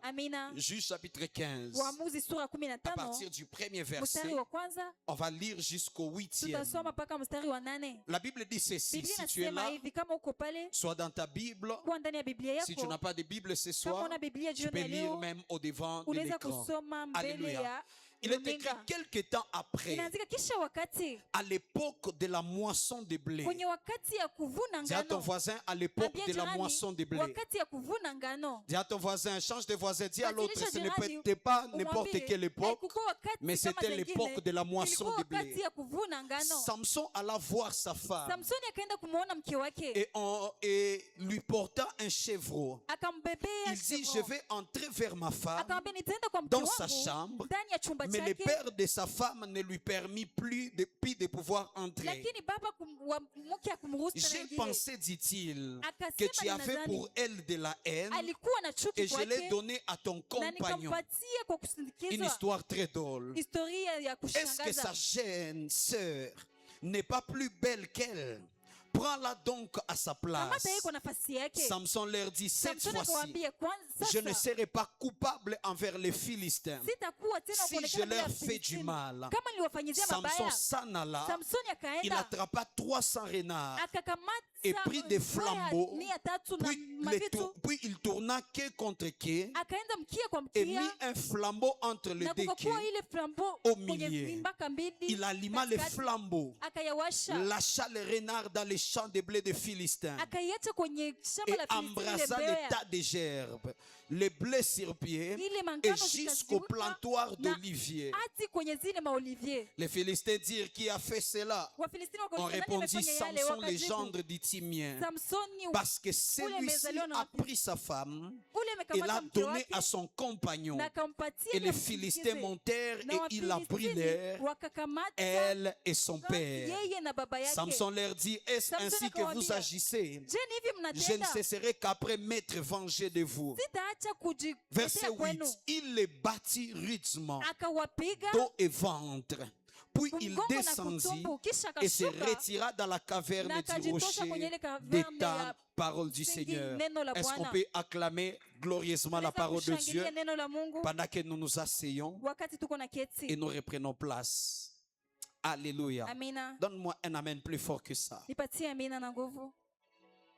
Amina. Juge chapitre 15. Waamuzi sura 15. À partir du premier verset, mstari wa kwanza on va lire jusqu'au 8e. tutasoma mpaka mstari wa 8. La Bible dit ceci. Biblia Si tu es inasema là, hivi, kama uko pale sois dans ta Bible. kuwa ndani ya Biblia Si tu yako, n'as pas de Bible ce kama soir, una Biblia tu jioni peux ya lire leo même au devant de unaweza l'écran. kusoma mbele Alléluia. ya Il est écrit runinga. quelque temps après, Inaandika kisha wakati à l'époque de la moisson de blé. kwenye wakati ya kuvuna Dis à ton ngano. voisin, à l'époque Ambia de la jirani, moisson de blé. wakati ya kuvuna ngano. Dis à ton voisin, change de voisin, dis à l'autre, Badilisha ce jirani, n'était pas n'importe umwambie, quelle époque, haikukuwa wakati mais kama c'était zingine, l'époque de la moisson ilikuwa de blé. wakati ya kuvuna ngano. Samson alla voir sa femme Samsoni akaenda kumuona mke wake, et lui porta un chevreau. akambebea Il dit, chevreau. je vais entrer vers ma femme Akamwambia nitaenda kwa mke dans sa wangu chambre, ndani ya chumba mais le chake, père de sa femme ne lui permit plus de pouvoir entrer. lakini baba wa mke akumruhusu tena J'ai ingie. pensé, dit-il, Akasema que tu avais ninadhani pour elle de la haine alikuwa na chuki et je l'ai kwake donné à ton na compagnon. nikampatia kwa Une kusindikizwa. histoire très drôle. Historia ya Est-ce que sa kushangaza. jeune sœur n'est pas plus belle qu'elle? Prends-la donc à sa place. Kamata yeye kwa nafasi yake. Samson leur dit, cette Samsoni fois-ci, akawaambia, kwanza je ne sasa serai pas coupable envers les Philistins. sitakuwa tena Si je kuonekana mbele ya leur fais du Filistini. mal. Kama niliwafanyizia Samson mabaya. s'en alla, Samsoni il akaenda attrapa 300 renards akakamata et prit des flambeaux, 300 na mavitu, puis il tourna quai contre quai akaenda mkia kwa et mit mkia un flambeau entre les na deux kukakuwa quais. ile flambeau au kwenye milieu. mpaka mbili. Il alluma les katikati, flambeaux, akayawasha, lâcha les renards dans les champs de blé des Philistins akaiacha kwenye shamba et la Filistini embrassa ile les mbea. tas de gerbes, les blés sur pied Ile et mangano jusqu'au zikaziruka plantoir na d'olivier. hadi kwenye zile maolivier. Les Philistins dirent, qui a fait cela? Wafilistini On wakauliza, nani répondit, amefanya yale? Samson, le Wakajibu, gendre d'Itimien. Samsoni Parce que ule celui-ci amezaliwa na a wapi? pris sa femme Ule et amekamata l'a mke donnée wake à son compagnon. na akampatia Et ile les Philistins msindikize. montèrent Na et ils la Wafilistini brûlèrent, wakakamata elle et son père. yeye na baba yake. Samson leur dit, est-ce Samson ainsi que vous akawaambia, agissez? je ni hivi Je ne mnatenda? cesserai qu'après m'être vengé de vous. Sitaacha Verset kujitetea 8. kwenu. Il les battit rudement, Akawapiga dos et ventre. Puis il mgongo na descendit kutumbu, kisha et se akashuka retira dans la caverne na du akajitosha kwenye rocher ile caverne d'étendre ya parole du msingi, Seigneur. neno la Est-ce qu'on Bwana. peut acclamer glorieusement la Tunaweza parole de Dieu kushangilia neno la Mungu pendant que nous nous asseyons wakati tuko na et keti. nous reprenons place? Alléluia. Amina. Donne-moi un amen plus fort que ça. Nipatie amina na nguvu.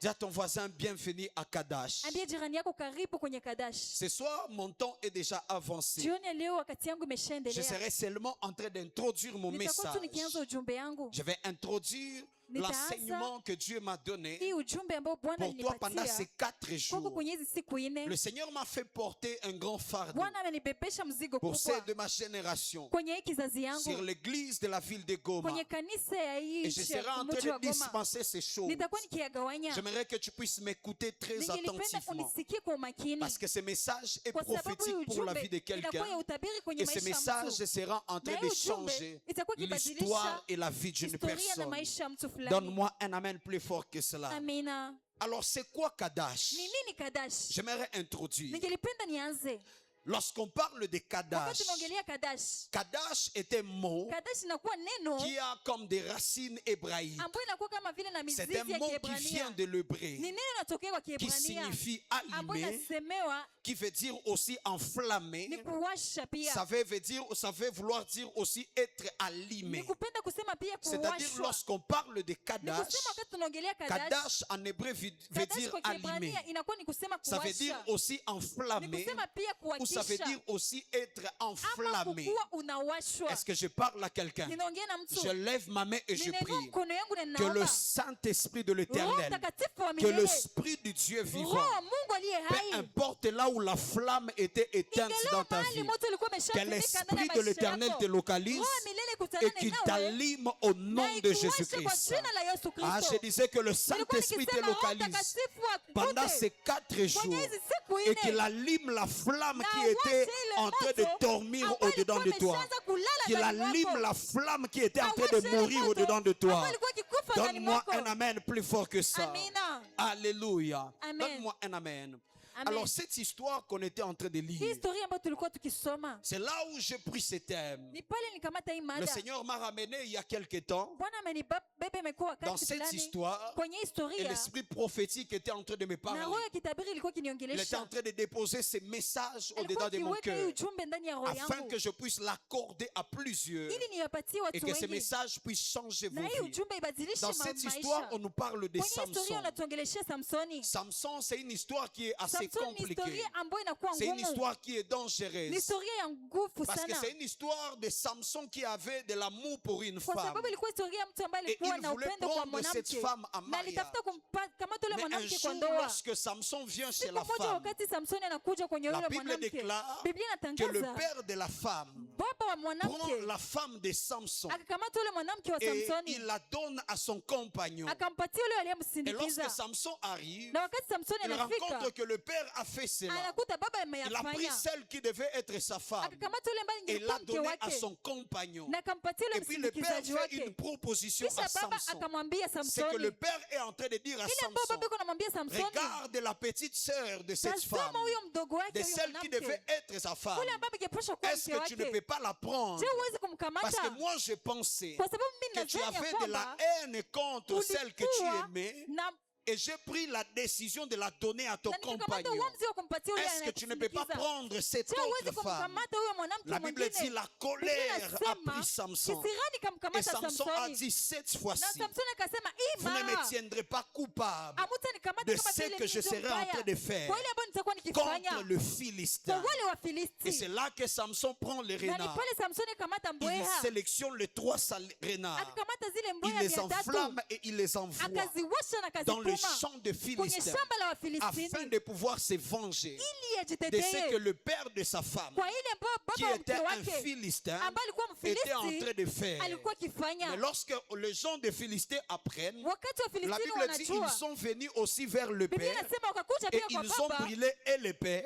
Dis à ton voisin, bienvenue à Kadash. Ambia jirani yako karibu kwenye Kadash. Ce soir, mon temps est déjà avancé. Jioni ya leo wakati yangu Je imeshaendelea. serai seulement en train d'introduire mon Nitakuwa tu message. nikianza ujumbe yangu. Je vais introduire l'enseignement que Dieu m'a donné Hii ujumbe ambao Bwana pour toi pendant ces alinipatia 4 kwako jours. kwenye hizi siku nne. Le Seigneur m'a fait porter un grand fardeau Bwana amenibebesha mzigo pour ceux kubwa de ma génération kwenye hii kizazi sur yangu, l'église de la ville de Goma. kwenye kanisa ya hii Et je serai en mji train wa de Goma. dispenser ces choses. Nitakuwa nikiyagawanya. J'aimerais que tu puisses m'écouter très Ningelipenda attentivement. unisikie kwa umakini, Parce que ce message est kwa sababu hii prophétique pour la vie de ujumbe inakuwa ya quelqu'un. utabiri kwenye Et ce maisha ya message mtu. sera en train Na de hii ujumbe changer itakuwa ikibadilisha l'histoire et la vie d'une historia na personne. maisha ya mtu fulani. Donne-moi un amen plus fort que cela. Amina. Alors, c'est quoi Kadash? Ni nini Kadash? J'aimerais introduire. Ningelipenda nianze. Lorsqu'on parle de Kadash, Wakati tunaongelea Kadash, Kadash est un mot Kadash inakuwa neno qui a comme des racines hébraïques. ambayo inakuwa kama vile na mizizi C'est un ya mot qui vient Kiebrania. de l'hébreu, Ni neno inatokea kwa qui Kiebrania signifie ambayo allumer, inasemewa qui veut dire aussi enflammer. ni kuwasha pia. Ça veut vouloir dire aussi être Ni allumé. kupenda kusema pia C'est-à-dire kuwashwa. lorsqu'on parle de Ni Kadash, kusema wakati tunaongelea Kadash, Kadash en hébreu veut Kadash dire kwa allumé. Kiebrania inakuwa ni kusema Ça veut dire kuwasha. aussi Ni enflammé kusema pia ou ça veut kuwakisha dire aussi être ama enflammé. kukuwa unawashwa. Est-ce que je parle à quelqu'un? Ninaongea na mtu. Je lève ma main et je Ninainua prie mkono yangu na que le ninaomba Saint-Esprit de Roho l'Éternel, Mtakatifu wa que milele, l'Esprit du Dieu vivant, Roho wa Mungu aliye peu hai, importe là où la flamme était éteinte ingeleo dans ta mahali vie, moto ulikuwa que umeshazimika ndani l'Esprit ya de maisha l'Éternel yako, te localise Roho wa milele et kutanane qu'il nawe t'allume au nom na de ikuwashe kwa Jésus-Christ. jina la Yesu Ah, Kristo. je disais que le Nilikuwa Saint-Esprit te nikisema Roho localise Mtakatifu pendant akukute ces 4 jours kwenye hizi siku et nne qu'il allume la flamme na qui uwashe était ile en train de moto dormir ambayo au-dedans ilikuwa de toi. imeshaanza kulala Qu'il ndani allume mwako. la flamme qui était en train Awashe de ile mourir moto au-dedans de toi. ambayo ilikuwa ikikufa ndani Donne-moi mwako. un amen plus fort que ça. Amina. Alléluia. Amen. Donne-moi un amen. Amen. Alors cette histoire qu'on était en train de Hii lire, historia ambayo tulikuwa tukisoma c'est là où j'ai pris ce thème. ni pale nikamata hii Le mada. Seigneur m'a ramené il y a quelque temps Bwana amenibebe imekuwa dans wakati cette fulani histoire kwenye et historia l'esprit prophétique était en train de me na parler. roho ya kitabiri ilikuwa Il était en kiniongelesha. train de déposer ces messages Alikuwa au-dedans de mon akiweka hii cœur ujumbe ndani ya roho afin yangu que je puisse l'accorder à plusieurs ili niwapatie et watu que ces wengi messages puissent changer vos na hii vies. ujumbe ibadilishe Dans cette histoire, maisha. on nous parle de Kwenye historia Samson. unatuongeleshea Samsoni. Samson, c'est une histoire qui est assez Samsoni ni compliquée. historia ambayo inakuwa C'est une ngumu. histoire qui est Ni dangereuse. historia ya nguvu Parce que sana. c'est une histoire de Samson qui avait de l'amour pour une Kwa femme. sababu ilikuwa historia ya mtu ambaye Et alikuwa il na voulait upendo kwa prendre cette mwanamke femme en na mariage. alitafuta kamata yule Mais un mwanamke kwa jour, ndoa. lorsque Samson vient chez Siku la moja femme, wakati Samsoni anakuja kwenye la yule Bible mwanamke, déclare Biblia que le inatangaza père de la femme baba wa prend mwanamke la femme de Samson akakamata yule mwanamke wa et Samsoni il la donne à son compagnon. akampatia yule Et aliyemsindikiza. lorsque Samson arrive, Na wakati Samsoni il anafika rencontre que le père a fait cela. anakuta baba Il a pris ameyafanya, celle qui devait être sa femme akakamata yule ambaye et ingekuwa l'a mke donné à wake son compagnon. na akampatia Et yule puis le père msindikizaji fait une wake. proposition à Kisha baba Samson. akamwambia C'est que Samsoni, le père est en train de dire à ile ambayo Samson, baba yuko anamwambia Samsoni, regarde la petite sœur de cette femme, tazama huyo mdogo wake, de huyo celle qui mwanamke devait être sa femme. yule ambaye angepaswa kuwa Est-ce mke que tu ne peux wake. pas la prendre? Je, huwezi Parce que kumkamata moi je pensais kwa sababu mimi que tu nadhani ya avais de la kwamba haine contre celle que tu ulikuwa aimais na et j'ai pris la décision de la donner à ton na nikakamata compagnon. uamuzi wa kumpatia yule Est-ce que tu ne peux pas anayekusindikiza. prendre cette Je, huwezi autre femme? kumkamata huyo mwanamke La Bible dit mwingine. la colère a Inasema, pris Samson. kisirani Et kamkamata Samson a Samsoni. dit cette Na fois-ci, Samsoni akasema, vous ne me ima tiendrez pas coupable hamtanikamata de kama ce vile que je mimi serai en mbaya. train de faire Kwa ile ambayo nitakuwa nikifanya contre le kwa Philistin. wale wa Et Filisti. c'est là que Samson prend les Na ni renards. pale Samsoni akamata Il mbweha sélectionne les 3 renards. akakamata zile Il mbweha les 300 enflamme et il les envoie akaziwasha na dans le akazituma champ de kwenye Philistins shamba la afin Wafilistini de pouvoir se venger ili de ce que ajitetee le père de sa femme, kwa ile ambayo qui baba wa mke était un wake Philistin, ambaye alikuwa était en train Mfilisti de faire. alikuwa Mais akifanya. lorsque les gens de Philistins apprennent, Wakati wa la Filistini Bible dit ils wanajua, sont venus aussi vers le Biblia père inasema wakakuja et pia kwa ils ont baba brûlé et le père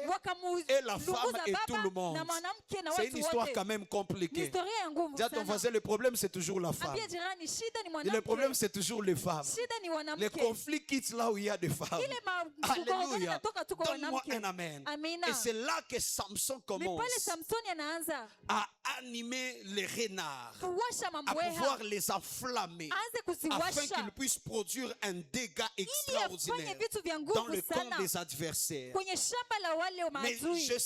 et la femme wakamlunguza et tout le baba monde. na mwanamke na C'est watu une histoire wote. quand même Ni compliquée. historia ya nguvu Dis à ton sana. voisin, le problème c'est toujours la femme. Ambia jirani, shida ni Et le problème mwanamke, c'est toujours les femmes. shida ni Les wanamke. conflits quittent là où il y a des femmes. Ile mgogoro Alléluia. inatoka tu kwa Donne-moi wanamke. un amen. Amina. Et c'est là que Samson Ni commence pale Samsoni anaanza à animer les renards, kuwasha à mambweha, pouvoir les enflammer, aanze afin kuziwasha qu'ils puissent produire un dégât ili afanye extraordinaire vitu vya dans le nguvu camp sana des adversaires. kwenye shamba la wale Mais maadui. je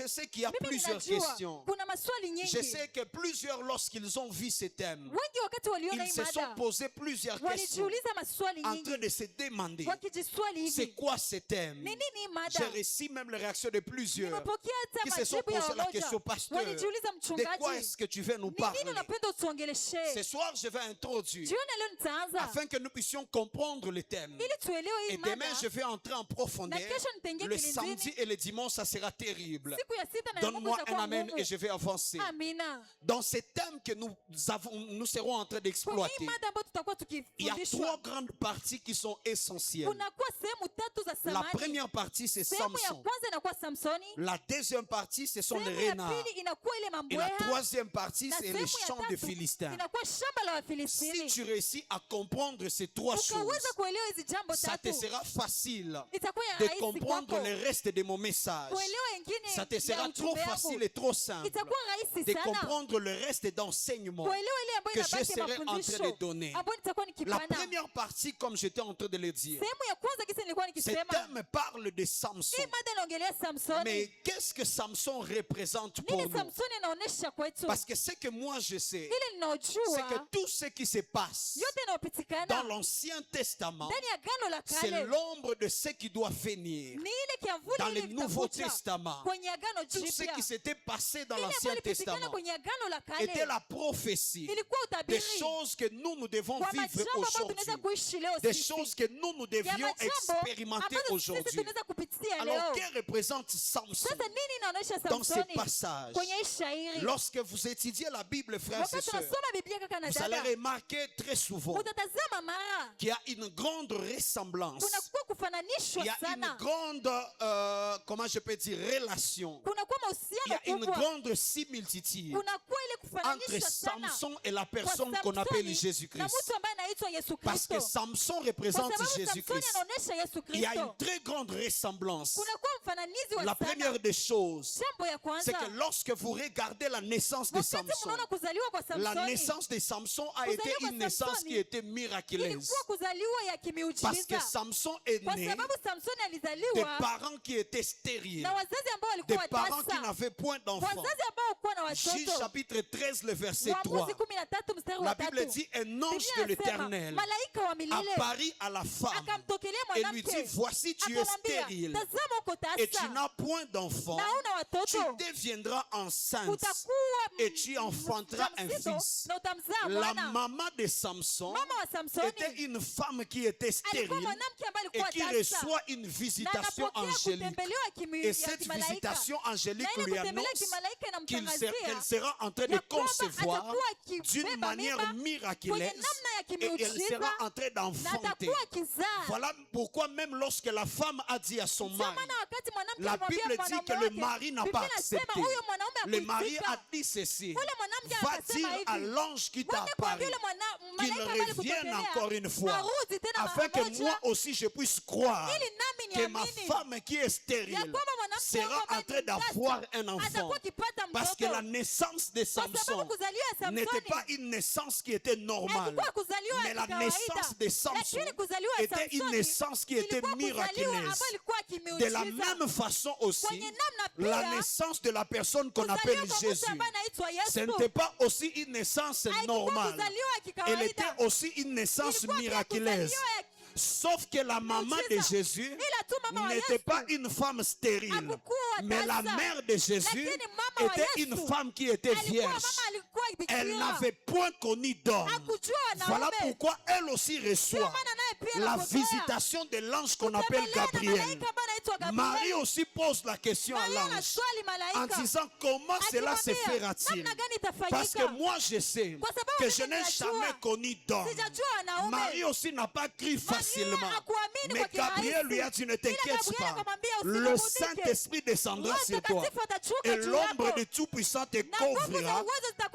sais qu'il y a Mimi plusieurs ninajua questions. kuna maswali Je nyingi. sais que plusieurs, lorsqu'ils ont vu ce thème, Wengi wakati waliona ils hii se sont mada posés plusieurs questions walijiuliza maswali en train nyingi de se demander, wakijiswali c'est hivi, quoi ce thème? ni nini hii J'ai mada? reçu même les réactions de plusieurs Nimepokea qui hata se sont majibu ya posé la wamoja question, pasteur, walijiuliza, de quoi mchungaji, est-ce que tu veux nous ni parler? nini unapenda utuongeleshe? Ce soir, je vais introduire Jioni leo nitaanza afin que nous puissions comprendre le thème. ili tuelewe hii Et demain, mada. je vais entrer en profondeur. Na kesho nitaingia Le kilindini. samedi et le dimanche, ça sera terrible. Siku ya sita na ya Mungu Donne-moi un itakuwa amen ngumu. et je vais avancer. Amina. Dans ce thème que nous serons en train Kwenye hii d'exploiter, mada ambayo tutakuwa il y a 3 tukifundishwa grandes parties qui sont essentielles. kunakuwa sehemu tatu za La samani. première partie, c'est Sehemu ya Samson. kwanza inakuwa Samsoni, La deuxième partie, ce sont les sehemu ya renards. pili inakuwa ile Et la mambweha, troisième partie, na c'est sehemu les ya champs de tatu Philistins. inakuwa shamba la Si Wafilistini. tu réussis à comprendre ces 3 choses, Ukaweza kuelewa hizi jambo ça te tatu, sera facile itakuwa ya de rahisi comprendre kwako le reste de mon message. kuelewa ingine Ça te ya sera trop ujumbe facile yangu. et trop simple Itakuwa rahisi de sana comprendre le reste d'enseignement kuelewa ile ambayo que je inabaki serai en train de mafundisho donner. ambayo nitakuwa La nikipana. première partie, comme j'étais en train de le dire, Sehemu ya kwanza kisa nilikuwa ce nikisema, thème parle de Samson. hii mada inaongelea Samsoni. Mais qu'est-ce que Samson représente pour Nini nous? Samsoni inaonesha kwetu? Parce que ce que moi je sais, Ile c'est ninaojua que tout ce qui se passe yote dans inayopitikana l'Ancien Testament, ndani ya Agano la c'est Kale l'ombre de ce qui doit venir ni ile kiavuli dans ile le Nouveau vitakuja Testament. kwenye Agano Tout ce Jipya. qui s'était passé dans Ile ambayo l'Ancien ilipitikana Testament kwenye Agano la était Kale la prophétie ilikuwa des utabiri choses que nous devons kwa vivre majambo ambayo tunaweza aujourd'hui, kuishi leo des sisi, choses que nous ya devions majambo expérimenter ambazo sisi aujourd'hui. tunaweza kupitia Alors, leo. que représente Samson Sasa nini inaonyesha dans ce Samsoni passage? kwenye hii shairi? Lorsque vous étudiez la Bible, frères et wakati sœurs, unasoma biblia kaka na vous allez dada remarquer très souvent utatazama mara qu'il y a une grande ressemblance. kunakuwa kufananishwa Il y a une sana, grande, comment je peux dire, relation. kunakuwa Il y mahusiano a une kubwa, grande similitude kunakuwa ile entre kufananishwa sana Samson et la kwa personne qu'on appelle Samsoni na Jésus-Christ. mtu ambaye anaitwa Yesu Parce que Kristo, Samson kwa représente sababu Samsoni Jésus-Christ. anaonesha Yesu Il y a une Kristo. très grande ressemblance. Kunakuwa mfananizi wa La sana. première des choses, Jambo ya c'est kwanza, que lorsque vous regardez la naissance de wakati Samson, mnaona kuzaliwa kwa la Samsoni, naissance de Samson a Kuzaliwa été kwa une naissance Samsoni qui était miraculeuse. ilikuwa kuzaliwa ya Parce que kimiujiza, Samson est kwa né sababu Samsoni des alizaliwa parents qui étaient stériles, na wazazi ambao des walikuwa parents qui watasa, n'avaient point d'enfants. wazazi ambao hawakuwa na Juge watoto. chapitre 13, le verset 3. Waamuzi 13 mstari La wa Bible 3. dit, un ange Biblia de inasema, l'Éternel malaika wa milele apparut à la femme akamtokelea et lui dit, mwanamke voici tu es akamwambia, stérile tazama uko et tu tasa n'as point d'enfant, na una tu watoto, deviendras enceinte utakuwa et tu enfanteras un mjamzito fils. na utamzaa La mwana. maman de Samson Mama wa Samsoni était une femme qui était alikuwa stérile mwanamke ambaye et alikuwa qui tasa reçoit une na visitation anapokea angélique. kutembelewa Et ya cette kimalaika, visitation angélique na ile lui kutembelewa annonce kimalaika qu'elle inamtangazia sera en train de ya kwamba concevoir atakuwa d'une akibeba manière mimba miraculeuse kwenye namna ya et elle kimiujiza sera en train na d'enfanter. atakuwa akizaa. Voilà pourquoi même lorsque la femme a dit à son Ndio mari, maana wakati mwanamke la alimwambia Bible dit que mwanaume le wake, mari n'a Biblia pas inasema accepté. huyo mwanaume Le mari hakuitika. a dit ceci, Yule mwanamke va akasema dire à hivi, l'ange qui t'a Mwende kuambia apparu yule qu'il malaika ambaye revienne alikutembelea, encore une fois, arudi tena afin mara que moja, moi aussi je puisse croire ili nami que ma niamini femme qui est ya stérile kwamba mwanamke sera wangu en ambaye train ni mtasa d'avoir un enfant. atakuwa akipata Parce que mtoto. la naissance de Kwa sababu Samson kuzaliwa ya n'était Samsoni pas une naissance qui était normale, haikuwa kuzaliwa mais ya la kawaida, naissance de Samson lakini kuzaliwa ya était une Samsoni naissance qui était ilikuwa kuzaliwa miraculeuse. ambayo ilikuwa De la kimiujiza. même façon aussi, Kwenye namna la pia, naissance de la personne qu'on kuzaliwa appelle kwa mtu Jésus, ambaye anaitwa ce Yesu n'était pas aussi une naissance haikuwa normale. kuzaliwa ya Elle kikawaida. était aussi une naissance Ilikuwa pia miraculeuse. kuzaliwa ya Sauf que la maman de miujiza. Jésus Ila tu mama wa n'était Yesu pas une femme stérile, hakukuwa mais la tasa. mère de Jésus Lakini mama wa était Yesu une femme qui était alikuwa vierge. mama alikuwa Elle bikira. n'avait point connu d'homme. Hakujua Voilà wanaume. pourquoi elle aussi Ndio reçoit maana naye pia la anapokea visitation de l'ange qu'on appelle kutembelewa na Gabriel. malaika ambaye anaitwa Gabriel. Marie aussi pose la question à Maria l'ange anaswali en malaika disant comment cela se akimwambia, fera-t-il? namna gani Parce que itafanyika? moi je sais Kwa sababu que mimi je n'ai ninajua, jamais connu d'homme. sijajua wanaume. Marie aussi n'a pas cru facilement. hakuamini Mais kwa kirahisi. Gabriel lui a dit ne Ila t'inquiète Gabriel pas. akamwambia, Le usighuzike. Saint-Esprit descendra Roho sur toi. Mtakatifu atashuka Et juu l'ombre yako. du Tout-Puissant te Na nguvu za couvrira. uwezo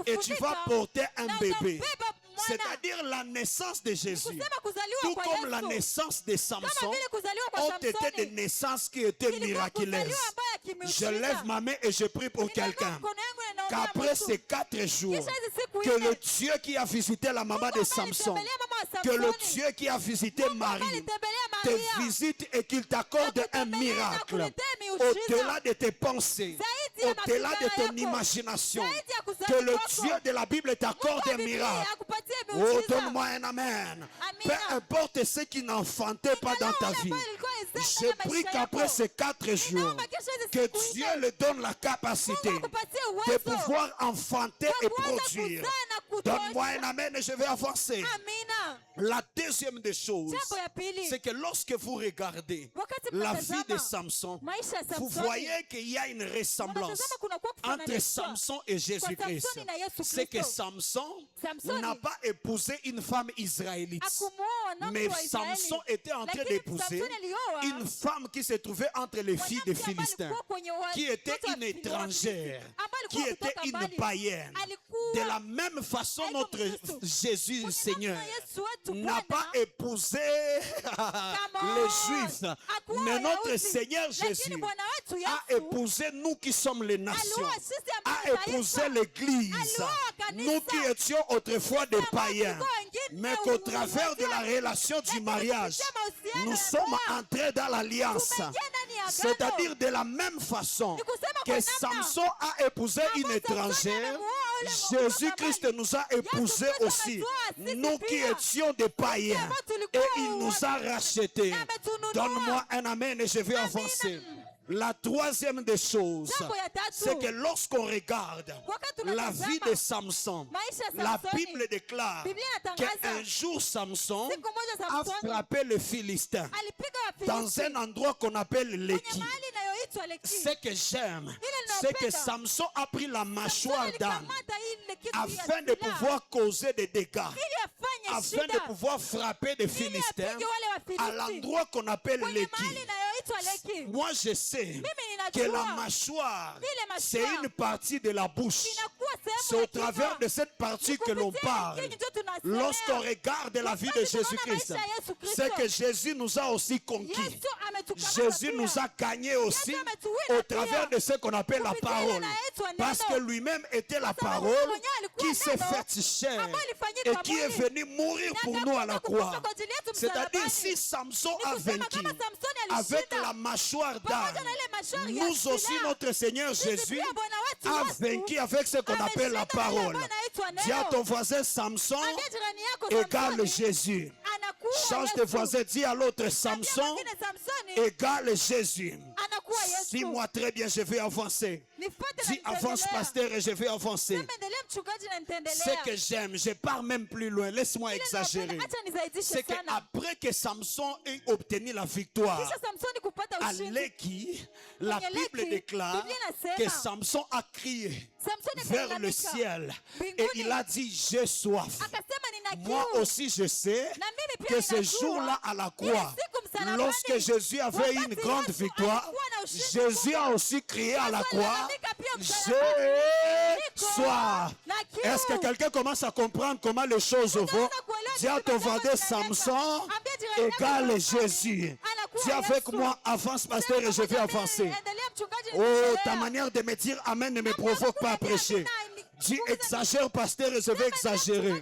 Et tu vas zitakufunika. porter un Na bébé. utambeba mwana. C'est-à-dire la naissance de Jésus. Kusema kuzaliwa Tout kwa comme la Yesu. naissance de Samson Kama vile kuzaliwa kwa ont été Samsoni. des naissances qui étaient Ilikuwa miraculeuses. kuzaliwa ambayo ya kimiujiza. Je lève ma main et je prie pour Ninainua quelqu'un. mkono yangu na naombea Qu'après mtu. ces 4 jours, Kisha hizi siku que nne, le Dieu qui a visité la maman de Mungu ambaye Samson, alitembelea mama wa que le Samsoni, Dieu qui a visité Mungu ambaye Marie, alitembelea te Maria, visite et qu'il t'accorde un Akutembelea na miracle akuletee miujiza. au-delà de tes pensées, Zaidi ya au-delà de mafikira ton yako. imagination. Zaidi ya kuzani Que le kwako. Dieu de la Bible t'accorde Mungu wa un Biblia miracle. akupatie Oh, miujiza. donne-moi un amen. Peu Amina. importe ce qui n'enfantait pas dans ta vie. Je prie qu'après ces 4 jours, que Dieu le donne la capacité de pouvoir enfanter et produire. Donne-moi un amen et je vais avancer. Amina. La deuxième des choses, Jambo ya pili, c'est que lorsque vous regardez wakati la vie de mnatazama Samson, maisha ya vous Samsoni, voyez qu'il y a une ressemblance unatazama kunakuwa entre kufananishwa Samson et Jésus-Christ. Samsoni na Yesu C'est que Kristo. Samson Samsoni n'a pas épousé une femme israélite. akumuoa wanamke Mais wa Israeli. Samson était en train Lakini d'épouser Samsoni alioa une femme qui se trouvait entre les filles des mwanamke ambaye Philistins, alikuwa kwenye qui était watoto wa une Filisti, étrangère, ambaye qui alikuwa était kutoka une mbali. païenne. Alikuwa De la même façon, haiko notre Mkristo. Jésus, Kwenye Seigneur, namna Yesu wetu n'a Bwana, pas épousé les Juifs, hakuoa mais notre Wayahudi. Seigneur Lakini Jésus Bwana wetu a Yesu épousé nous qui sommes les nations, alioa sisi a ambao ni épousé taifa. l'Église, Alioa kanisa. nous qui étions autrefois des ambao païens, tulikuwa wengine mais qu'au travers de la relation du Lakini mariage, kupitia mahusiano nous ya sommes ndoa, entrés dans l'alliance. tumeingia ndani ya agano. C'est-à-dire de la même façon Ni kusema que kwa namna Samson a épousé une Samsoni étrangère, amemuoa ule Jésus-Christ mwanamke. nous a épousés Kristo aussi, ametuoa sisi nous qui pia. étions des païens, ambao et tulikuwa il nous a rachetés. ametununua. Donne-moi un amen et je vais avancer. La troisième des choses, Jambo ya tatu, c'est que lorsqu'on regarde wakati la tunatazama vie de Samson, maisha ya la Samsoni, Bible déclare Biblia inatangaza qu'un jour Samson siku moja a Samsoni frappé le Philistin alipiga dans Wafilisti un endroit qu'on appelle kwenye Léki. mahali inayoitwa anaitwa Leki. Ce que j'aime, Ile c'est que ninayopenda. Samson a pris la mâchoire Samsoni d'âne alikamata ile kitu ya afin de silaha, pouvoir causer des dégâts, ili afanye afin de shida, pouvoir frapper des ili Philistins apige wale à Wafilisti l'endroit qu'on appelle kwenye Leki. mahali inayoitwa Leki. Moi, je sais Mimi que la ninajua mâchoire, ile mâchoire c'est une partie de la bouche. inakuwa sehemu C'est ya au travers kinywa. de cette partie que l'on Kupitia parle. kinywa ndio tunasemea. Lorsqu'on regarde la vie de Wakati tunaona Jésus-Christ, maisha ya Yesu Kristo, c'est que Jésus nous a aussi conquis. Yesu ametukamata Jésus pia. nous a gagnés aussi Yesu ametuwina au travers pia. de ce qu'on appelle la Kupitia parole. ile inaitwa neno. Parce que lui-même était la Kwa sababu parole mwenyewe alikuwa qui s'est neno, faite chair ambayo ilifanyika et qui est mwili. venu mourir Na pour akakufa nous à la kufa croix. kwa ajili yetu C'est-à-dire msalabani. si Samson Ni a kusema vaincu kama Samsoni avec alishinda, la mâchoire pamoja d'âne, na ile mâchoire ya nous aussi silaha, notre Seigneur sisi Jésus pia Bwana wetu a Yesu vaincu avec ce qu'on appelle la ameshinda na ile parole. ambayo inaitwa neno. Dis à ton voisin Samson Ambia jirani yako égale Samsoni Jésus. anakuwa Change de Yesu. voisin, dis à l'autre Ambia Samson mwingine Samsoni égale Jésus. anakuwa Yesu. Dis-moi très bien, je vais avancer. Nifuate na Dis avance nitaendelea. pasteur et je vais avancer. Sema endelea mchungaji na nitaendelea. Ce que j'aime, je pars même plus loin, laisse-moi Ile exagérer. napenda, acha nizaidishe C'est sana. qu'après que Samson ait obtenu la victoire Kisha Samsoni kupata à ushindi. Leki, la Kwenye Bible Leki, déclare Biblia inasema, que Samson a crié Samsoni vers le akalalamika ciel et mbinguni, il a dit j'ai soif. akasema nina Moi kiu. aussi je sais Na mimi pia que ce ninajua, jour-là à la ile croix, siku msalabani, lorsque Jésus avait une wakati grande Yesu victoire, alikuwa na ushindi Jésus a mkubwa, aussi crié à la Yesu croix, alilalamika pia j'ai msalabani, niko soif. na kiu. Est-ce que quelqu'un commence à comprendre comment les choses vont? Unaweza kuelewa Dis à kitu ton kama voisin kinaeleza. Samson Ambia jirani yako égale Samsoni Jésus. anakuwa Dis avec Yesu. moi, avance pasteur et je vais Sema avancer. endelea mchungaji, Oh, nitaendelea. ta manière de me dire Amen ne me provoque pas à prêcher. Dis exagère pasteur et je vais exagérer.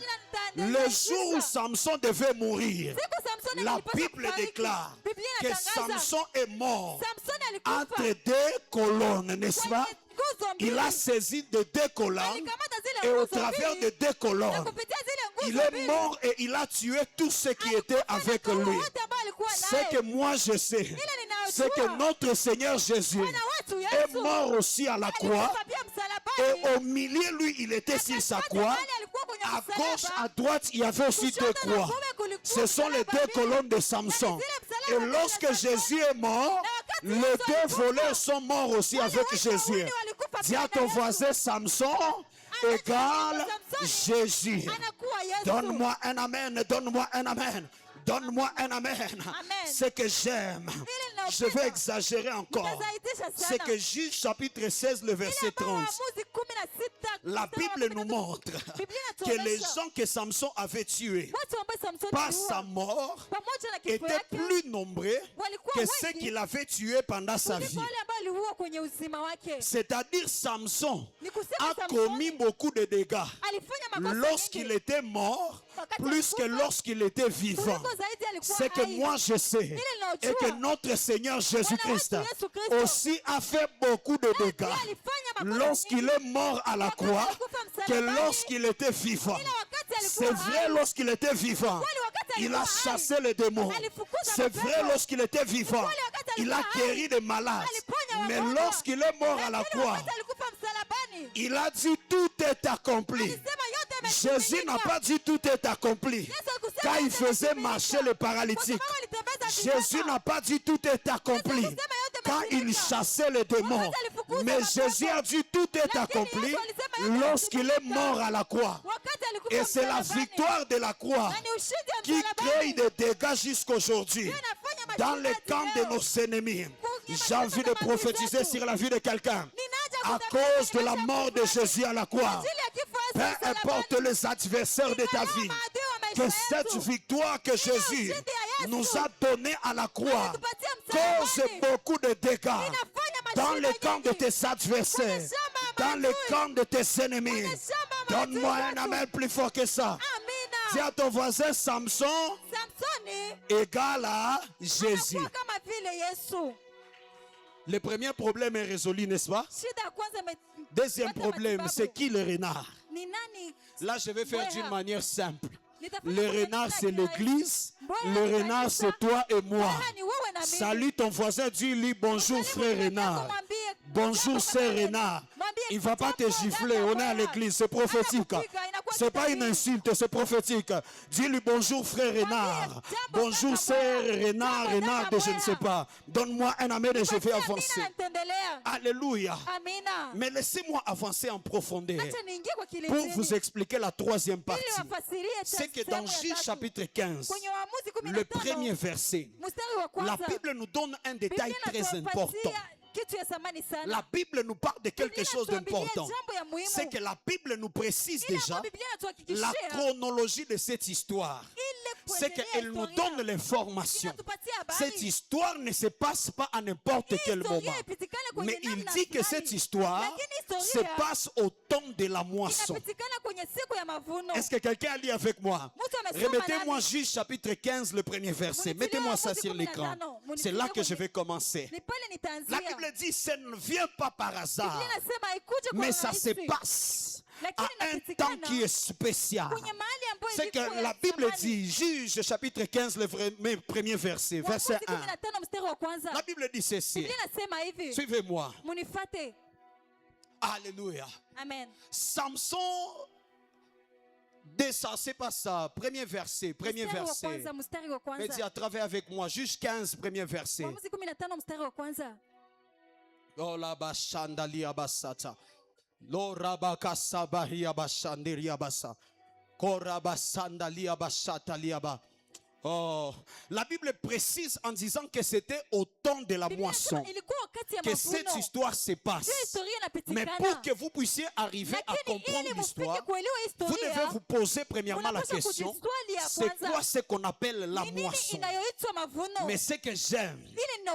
Le jour où Samson devait mourir, Siku Samsoni la alipaswa Bible kufariki. déclare Biblia que inatangaza, Samson est mort Samsoni alikufa entre deux colonnes, n'est-ce pas? kwenye nguzo Il mbili. a saisi de deux colonnes Alikamata zile et au nguzo travers mbili, de deux na colonnes, kupitia zile il nguzo est mbili, mort et il a tué tous ceux qui étaient avec watu lui. wote ambao walikuwa Ce naye. que moi je sais, ninayojua, c'est que notre Seigneur Jésus Bwana wetu est Yesu mort aussi à la croix. alikufa pia msalabani. Et au milieu, lui, il était sur sa croix. À gauche, à droite, il y avait aussi deux croix. Ce sont les deux colonnes de Samson. Et lorsque Jésus est mort, les deux voleurs sont morts aussi avec Jésus. Dis à ton voisin Samson égale Jésus. Anakuwa Yesu. Donne-moi un amen, donne-moi un amen. Donne-moi un amen. Amen. Ce que j'aime, je vais exagérer encore. Nitazaidisha sana. C'est que Juge chapitre 16, le verset Ile 30. Waamuzi 16, La Bible nous montre Biblia que les inatuonyesha gens que Samson avait tués watu ambao Samsoni par aliua, sa mort pamoja na kifo étaient yake plus nombreux walikuwa que ceux wengi qu'il avait tués pendant sa kuliko vie. wale ambao aliua kwenye uzima wake. C'est-à-dire Samson Ni kusema a Samsoni commis beaucoup de dégâts alifanya makosa lorsqu'il mengi était mort wakati plus que alikufa, lorsqu'il était vivant. kuliko zaidi alikuwa C'est que hai. moi je sais et que notre Seigneur Jésus-Christ Bwana wetu Yesu Kristo aussi a fait beaucoup de pia dégâts alifanya makosa lorsqu'il mengi. est mort à la Wakati croix alikufa que msalabani, lorsqu'il était vivant. ila wakati alikuwa C'est vrai hai, lorsqu'il était vivant, kweli wakati il a alikuwa hai, chassé les démons. alifukuza C'est mapepo. vrai lorsqu'il était vivant, Kweli wakati il a alikuwa guéri hai, des malades. aliponya Mais wagonjwa. lorsqu'il est mort à la Lakini croix, wakati alikufa msalabani, il a dit tout est accompli. alisema yote Jésus n'a yametimilika. pas dit tout est accompli. Yesu hakusema Quand il yote faisait yametimilika. marcher les Kwa paralytiques, sababu alitembeza Jésus vijana. n'a pas dit tout est accompli. Yesu hakusema yote Quand il yametimilika. chassait les démons, Wakati alifukuza mais mapepo. Jésus a dit tout est Lakini accompli Yesu alisema yote lorsqu'il est yametimilika. mort à la croix. Wakati alikufa Et c'est la msalabani, victoire de la croix na ni ushindi wa qui msalabani, crée des dégâts jusqu'aujourd'hui ndio inafanya dans mashida le camp de leo. nos ennemis. Kwenye J'ai envie de mataifa kama prophétiser zetu. sur la vie de quelqu'un. Ninaja À kutabiri cause de kwenye la maisha mort de yako. Jésus à la croix, Kwa ajili ya kifo Yesu peu msalabani. importe les adversaires de ta Ingawa vie, maadui wa maisha que yetu, cette victoire que Jésus ushindi ya Yesu nous a donnée à la croix alitupatia cause msalabani, beaucoup de dégâts inafanya dans mashida le camp de nyingi. tes adversaires, Kwenye shamba ya dans le maadui. camp de tes ennemis. Kwenye shamba ya maadui Donne-moi un wetu. amen plus fort que ça. Dis Amina. à ton voisin Samson Samsoni égale à Jésus. anakuwa kama vile Yesu. Le premier problème est résolu, n'est-ce pas? Shida ya kwanza Deuxième Pata problème, matibabu. c'est qui le renard? ni nani? Là, je vais faire Mbweha. d'une manière simple. Nitafanya Le kwa renard, jina c'est la kirahisi. l'église. Mbweha Le ni renard, kanisa. c'est toi et moi. Mbweha ni wewe na mimi. Salut ton voisin, dis-lui bonjour Mwalimu frère mwenzako renard. mwambie, Bonjour jambo sœur kama renard. mwambie, Il va pas te jambo gifler, dada on est à Mbweha. l'église, c'est prophétique. Anakupiga, inakuwa C'est pas une insulte, c'est prophétique. Dis-lui bonjour frère Renard. Bonjour sœur Renard, Renard de je ne sais pas. Donne-moi un amen et je vais avancer. Alléluia. Mais laissez-moi avancer en profondeur pour vous expliquer la troisième partie. C'est que dans Juge chapitre 15, le premier verset, la Bible nous donne un détail très important. La Bible nous parle de quelque chose d'important. C'est que la Bible nous précise déjà la chronologie de cette histoire. C'est qu'elle nous donne l'information. Cette histoire ne se passe pas à n'importe quel moment. Mais il dit que cette histoire se passe au temps de la moisson. Est-ce que quelqu'un a lu avec moi? Remettez-moi Juge chapitre 15, le premier verset. Mettez-moi ça sur l'écran. C'est là que je vais commencer. La Bible dit, ça ne vient pas par hasard, mais ça se passe à un temps qui est spécial. C'est que la Bible dit, Juge chapitre 15, le premier verset, verset 1. La Bible dit ceci. Suivez-moi. Alléluia. Amen. Samson descend, c'est pas ça. Premier verset. Mais dis à travers avec moi. Juge 15, premier verset. Oh la bashandalia basata. Lo rabakasa bahia bashanderia basa. Korabasandalia basata liaba. Oh, la Bible précise en disant que c'était au temps de la moisson que cette histoire se passe. Mais pour que vous puissiez arriver à comprendre l'histoire, vous devez vous poser premièrement la question, c'est quoi ce qu'on appelle la moisson? Mais ce que j'aime,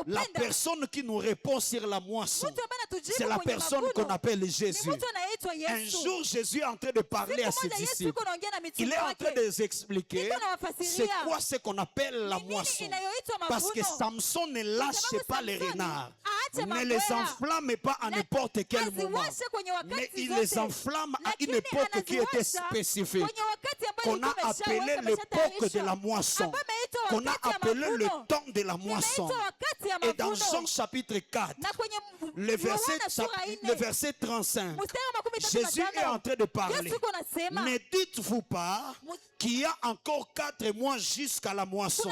la personne qui nous répond sur la moisson, c'est la personne qu'on appelle Jésus. Un jour, Jésus est en train de parler à ses disciples. Il est en train de les expliquer c'est quoi ce qu'on appelle la moisson. Parce que Samson ne lâche pas les renards, ne les enflamme pas à n'importe quel moment, mais il les enflamme à une époque qui était spécifique, qu'on a appelé l'époque de la moisson, qu'on a appelé le temps de la moisson. Et dans Jean chapitre 4, le verset 35, Jésus est en train de parler. Ne dites-vous pas qu'il y a encore 4 mois jusqu'à la moisson?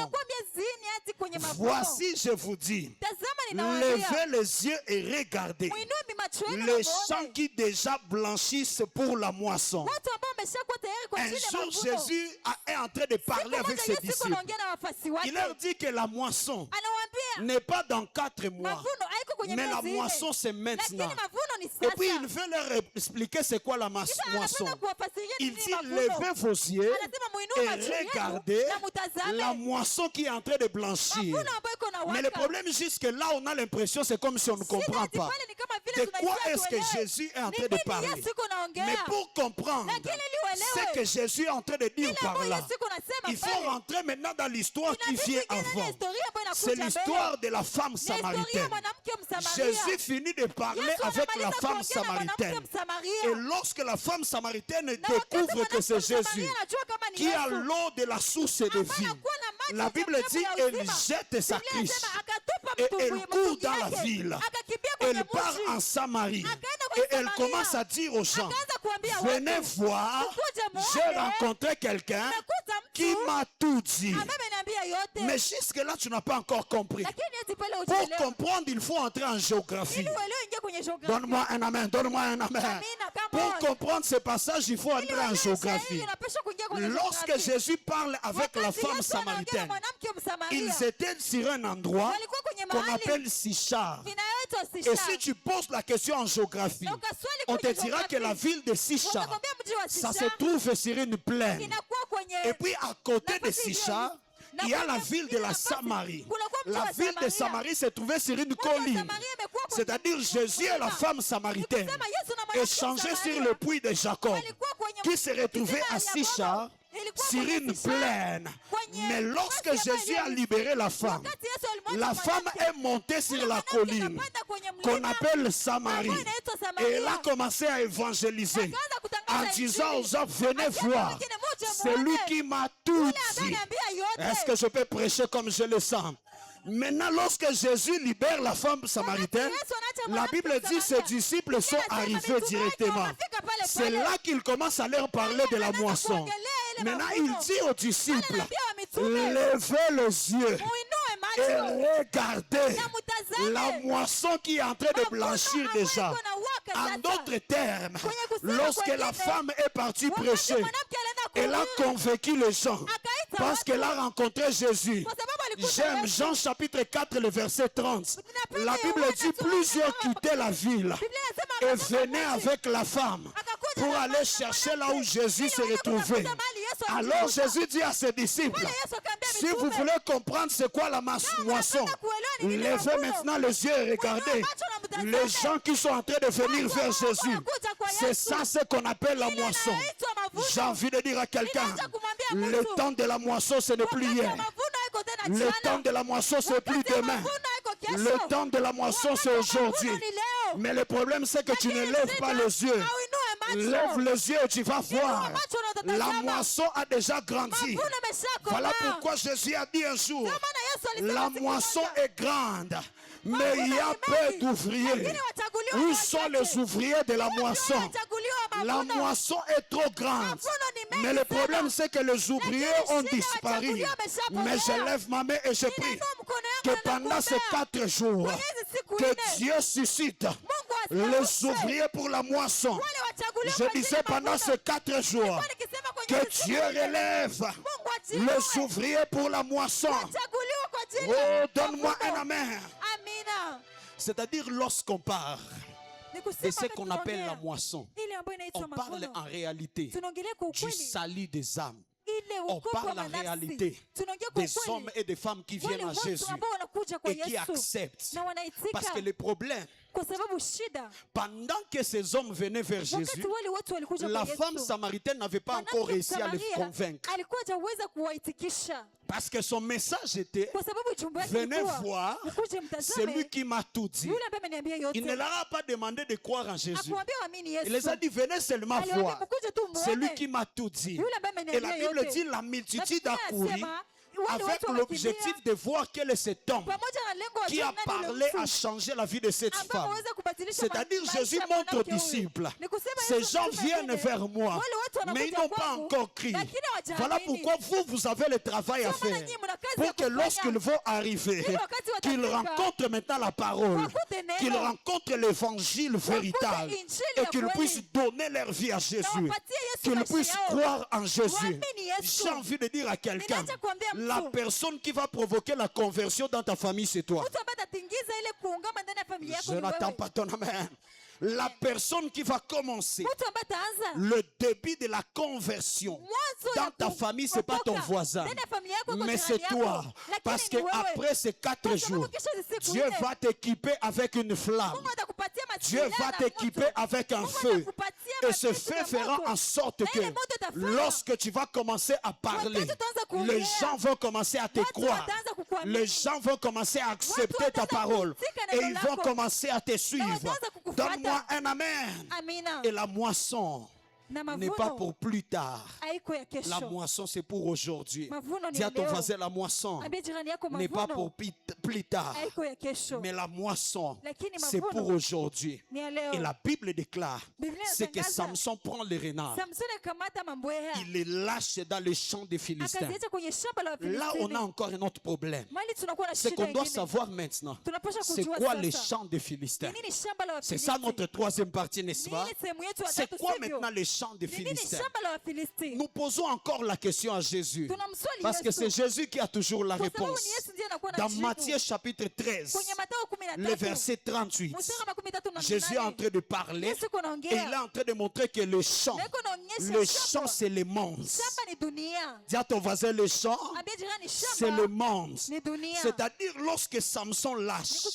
Voici, je vous dis, levez les yeux et regardez les champs qui déjà blanchissent pour la moisson. Un jour, Jésus est en train de parler avec ses disciples. Il leur dit que la moisson n'est pas dans 4 mois, mais la moisson c'est maintenant. Et puis il veut leur expliquer c'est quoi la moisson. Il dit levez vos yeux et regardez la moisson qui est en train de blanchir. Mais le problème jusque là on a l'impression c'est comme si on ne comprend pas. De quoi est-ce que Jésus est en train de parler? Mais pour comprendre ce que Jésus est en train de dire par là, il faut rentrer maintenant dans l'histoire qui vient avant. C'est l'histoire de la femme samaritaine. Jésus finit de parler avec la femme samaritaine. Et lorsque la femme samaritaine découvre que c'est Jésus qui a l'eau de la source de vie, la Bible dit elle jette sa cruche et elle court dans la ville. Elle part en Samarie et elle commence à dire aux gens, venez voir, j'ai rencontré quelqu'un qui m'a tout dit. Mais jusque là tu n'as pas encore compris. Pour comprendre il faut entrer en géographie. Donne-moi un amen, donne-moi un amen. Pour comprendre ce passage il faut entrer en géographie. Lorsque Jésus parle avec la femme samaritaine, ils étaient sur un endroit qu'on appelle Sichar. Et si tu poses la question en géographie, on te dira que la ville de Sichar, ça se trouve sur une plaine. Et puis à côté de Sichar, il y a la ville de la Samarie. La ville de Samarie se trouvait sur une colline. C'est-à-dire Jésus et la femme samaritaine échangeaient sur le puits de Jacob, qui se retrouvait à Sichar, sur une plaine. Mais lorsque Jésus a libéré la femme est montée sur la colline qu'on appelle Samarie. Et elle a commencé à évangéliser en disant aux gens, venez voir, c'est lui qui m'a tout dit. Est-ce que je peux prêcher comme je le sens? Maintenant, lorsque Jésus libère la femme samaritaine, la Bible dit que ses disciples sont arrivés directement. C'est là qu'il commence à leur parler de la moisson. Maintenant, il dit aux disciples, levez les yeux et regardez la moisson qui est en train de blanchir déjà. En d'autres termes, lorsque la femme est partie prêcher, elle a convaincu les gens parce qu'elle a rencontré Jésus. J'aime Jean chapitre 4, le verset 30. La Bible dit, plusieurs quittaient la ville et venaient avec la femme pour aller chercher là où Jésus se retrouvait. Alors Jésus dit à ses disciples, si vous voulez comprendre c'est quoi la moisson, levez maintenant les yeux et regardez les gens qui sont en train de venir vers Jésus. C'est ça ce qu'on appelle la moisson. J'ai envie de dire à quelqu'un, le temps de la moisson ce n'est plus hier. Le temps de la moisson c'est plus demain. Le temps de la moisson c'est aujourd'hui. Mais le problème c'est que tu ne lèves pas les yeux. Lève les yeux et tu vas voir. La moisson a déjà grandi. Voilà pourquoi Jésus a dit un jour, la moisson est grande, mais il y a peu d'ouvriers. Où sont les ouvriers de la moisson? La moisson est trop grande. Mais le problème c'est que les ouvriers ont disparu. Mais je lève ma main et je prie que pendant ces 4 jours, que Dieu suscite les ouvriers pour la moisson. Je disais pendant ces 4 jours, que Dieu relève les ouvriers pour la moisson. Oh, donne-moi un amen. C'est-à-dire lorsqu'on part de ce qu'on appelle la moisson, on parle en réalité du salut des âmes. On parle en réalité des hommes et des femmes qui viennent à Jésus et qui acceptent. Parce que le problème, pendant que ces hommes venaient vers Jésus, la femme samaritaine n'avait pas encore réussi à les convaincre. Parce que son message était, venez voir celui qui m'a tout dit. Il ne leur a pas demandé de croire en Jésus. Il les a dit, venez seulement voir celui qui m'a tout dit. Et la Bible dit, la multitude a couru avec l'objectif de voir quel est cet homme qui a parlé à changer la vie de cette femme. C'est-à-dire Jésus montre aux disciples, ces gens viennent vers moi, mais ils n'ont pas encore crié. Voilà pourquoi vous avez le travail à faire pour que lorsqu'ils vont arriver, qu'ils rencontrent maintenant la parole, qu'ils rencontrent l'évangile véritable et qu'ils puissent donner leur vie à Jésus, qu'ils puissent croire en Jésus. J'ai envie de dire à quelqu'un, la personne qui va provoquer la conversion dans ta famille, c'est toi. Je n'attends pas ton amen. La personne qui va commencer le début de la conversion dans ta famille, ce n'est pas ton voisin, mais c'est toi. Parce qu'après ces 4 jours, Dieu va t'équiper avec une flamme. Dieu va t'équiper avec un feu. Et ce feu fera en sorte que lorsque tu vas commencer à parler, les gens vont commencer à te croire. Les gens vont commencer à accepter ta parole. Et ils vont commencer à te suivre. Donne-moi un amen. Et la moisson n'est pas pour plus tard. La moisson c'est pour aujourd'hui. Dis à ton voisin, la moisson n'est pas pour plus tard, mais la moisson c'est pour aujourd'hui. Et la Bible déclare, c'est que Samson prend les renards, il les lâche dans les champs des Philistins. Là on a encore un autre problème. C'est qu'on doit savoir maintenant, c'est quoi les champs des Philistins? C'est ça notre troisième partie, n'est-ce pas? C'est quoi maintenant les champs des Philistins? Nous posons encore la question à Jésus, parce que c'est Jésus qui a toujours la réponse. Dans Matthieu chapitre 13, le verset 38, Jésus est en train de parler et il est en train de montrer que le champ c'est le monde. Dis à ton voisin, le champ c'est le monde. C'est-à-dire lorsque Samson lâche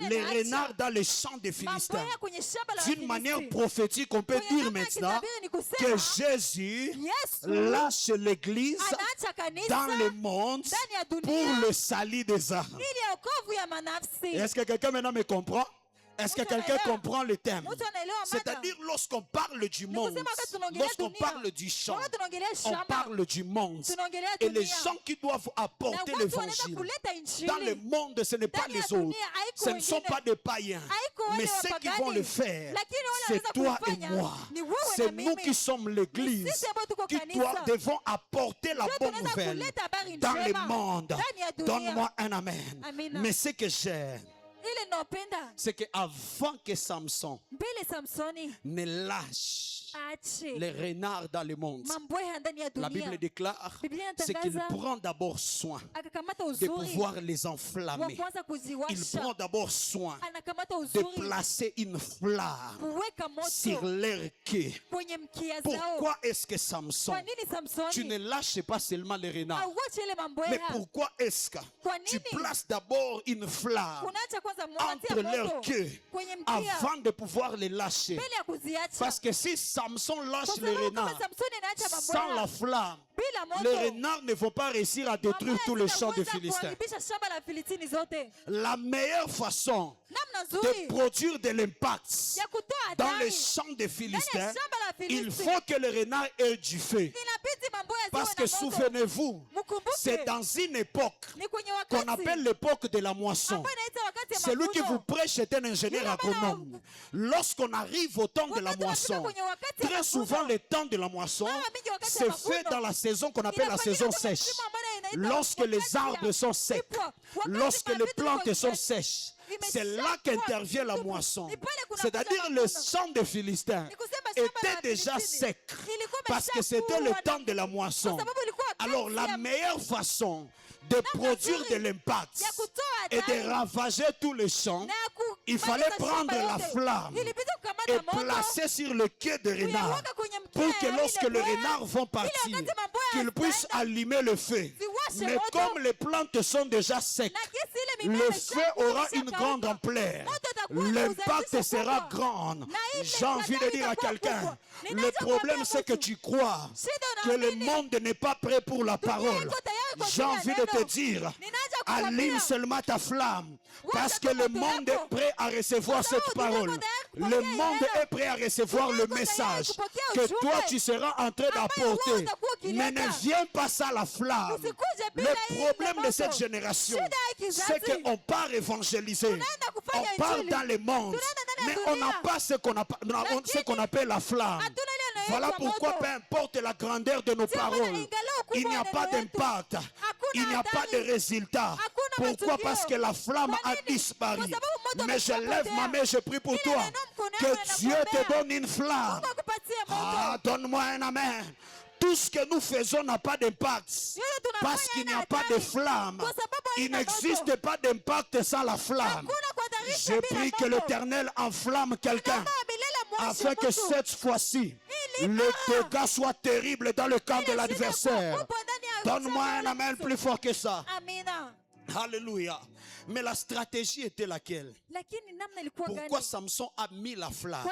les renards dans les champs des Philistins, d'une manière prophétique on peut dire maintenant que Jésus lâche l'église dans le monde pour le salut des âmes. Est-ce que quelqu'un maintenant me comprend? Est-ce que quelqu'un comprend le thème? C'est-à-dire lorsqu'on parle du monde, lorsqu'on parle du champ, on parle du monde. Et les gens qui doivent apporter l'évangile dans le monde, ce n'est pas les autres. Ce ne sont pas des païens. Mais ceux qui vont le faire, c'est toi et moi. C'est nous qui sommes l'église qui devons apporter la bonne nouvelle dans le monde. Donne-moi un amen. Mais ce que j'aime, c'est qu'avant que Samson ne lâche les renards dans le monde, la Bible déclare c'est qu'il prend d'abord soin de pouvoir les enflammer. Il prend d'abord soin de placer une flamme sur leur queue. Pourquoi est-ce que Samson, tu ne lâches pas seulement les renards, mais pourquoi est-ce que tu places d'abord une flamme entre leurs queues avant de pouvoir les lâcher? Parce que si Samson lâche les renards sans la flamme, les renards ne vont pas réussir à détruire tous les champs de Philistins. La meilleure façon de produire de l'impact dans les champs de Philistins, il faut que les renards aient du feu. Parce que souvenez-vous, c'est dans une époque qu'on appelle l'époque de la moisson. Celui qui vous prêche est un ingénieur agronome. Lorsqu'on arrive au temps de la moisson, très souvent le temps de la moisson se fait dans la saison qu'on appelle la saison sèche. Lorsque les arbres sont secs, lorsque les plantes sont sèches, c'est là qu'intervient la moisson. C'est-à-dire le champ des Philistins était déjà sec parce que c'était le temps de la moisson. Alors la meilleure façon de produire de l'impact et de ravager tous les champs, il fallait prendre la flamme et placer sur le quai de renard pour que lorsque les renards vont partir, qu'ils puissent allumer le feu. Mais comme les plantes sont déjà secs, le feu aura une grande ampleur. L'impact sera grand. J'ai envie de dire à quelqu'un, le problème c'est que tu crois que le monde n'est pas prêt pour la parole. J'ai envie de te dire, allume seulement ta flamme, parce que le monde est prêt à recevoir cette parole. Le monde est prêt à recevoir le message que toi tu seras en train d'apporter. Mais ne viens pas ça la flamme. Le problème de cette génération, c'est qu'on part évangéliser, on part dans le monde, mais on n'a pas ce qu'on appelle la flamme. Voilà pourquoi peu importe la grandeur de nos paroles, il n'y a pas d'impact, il n'y a pas de résultat. Pourquoi? Parce que la flamme a disparu. Mais je lève ma main, je prie pour toi, que Dieu te donne une flamme. Ah, donne-moi un amen. Tout ce que nous faisons n'a pas d'impact parce qu'il n'y a pas de flamme. Il n'existe pas d'impact sans la flamme. Je prie que l'Éternel enflamme quelqu'un afin que cette fois-ci, le dégât soit terrible dans le camp de l'adversaire. Donne-moi un amen plus fort que ça. Alléluia. Mais la stratégie était laquelle? Pourquoi Samson a mis la flamme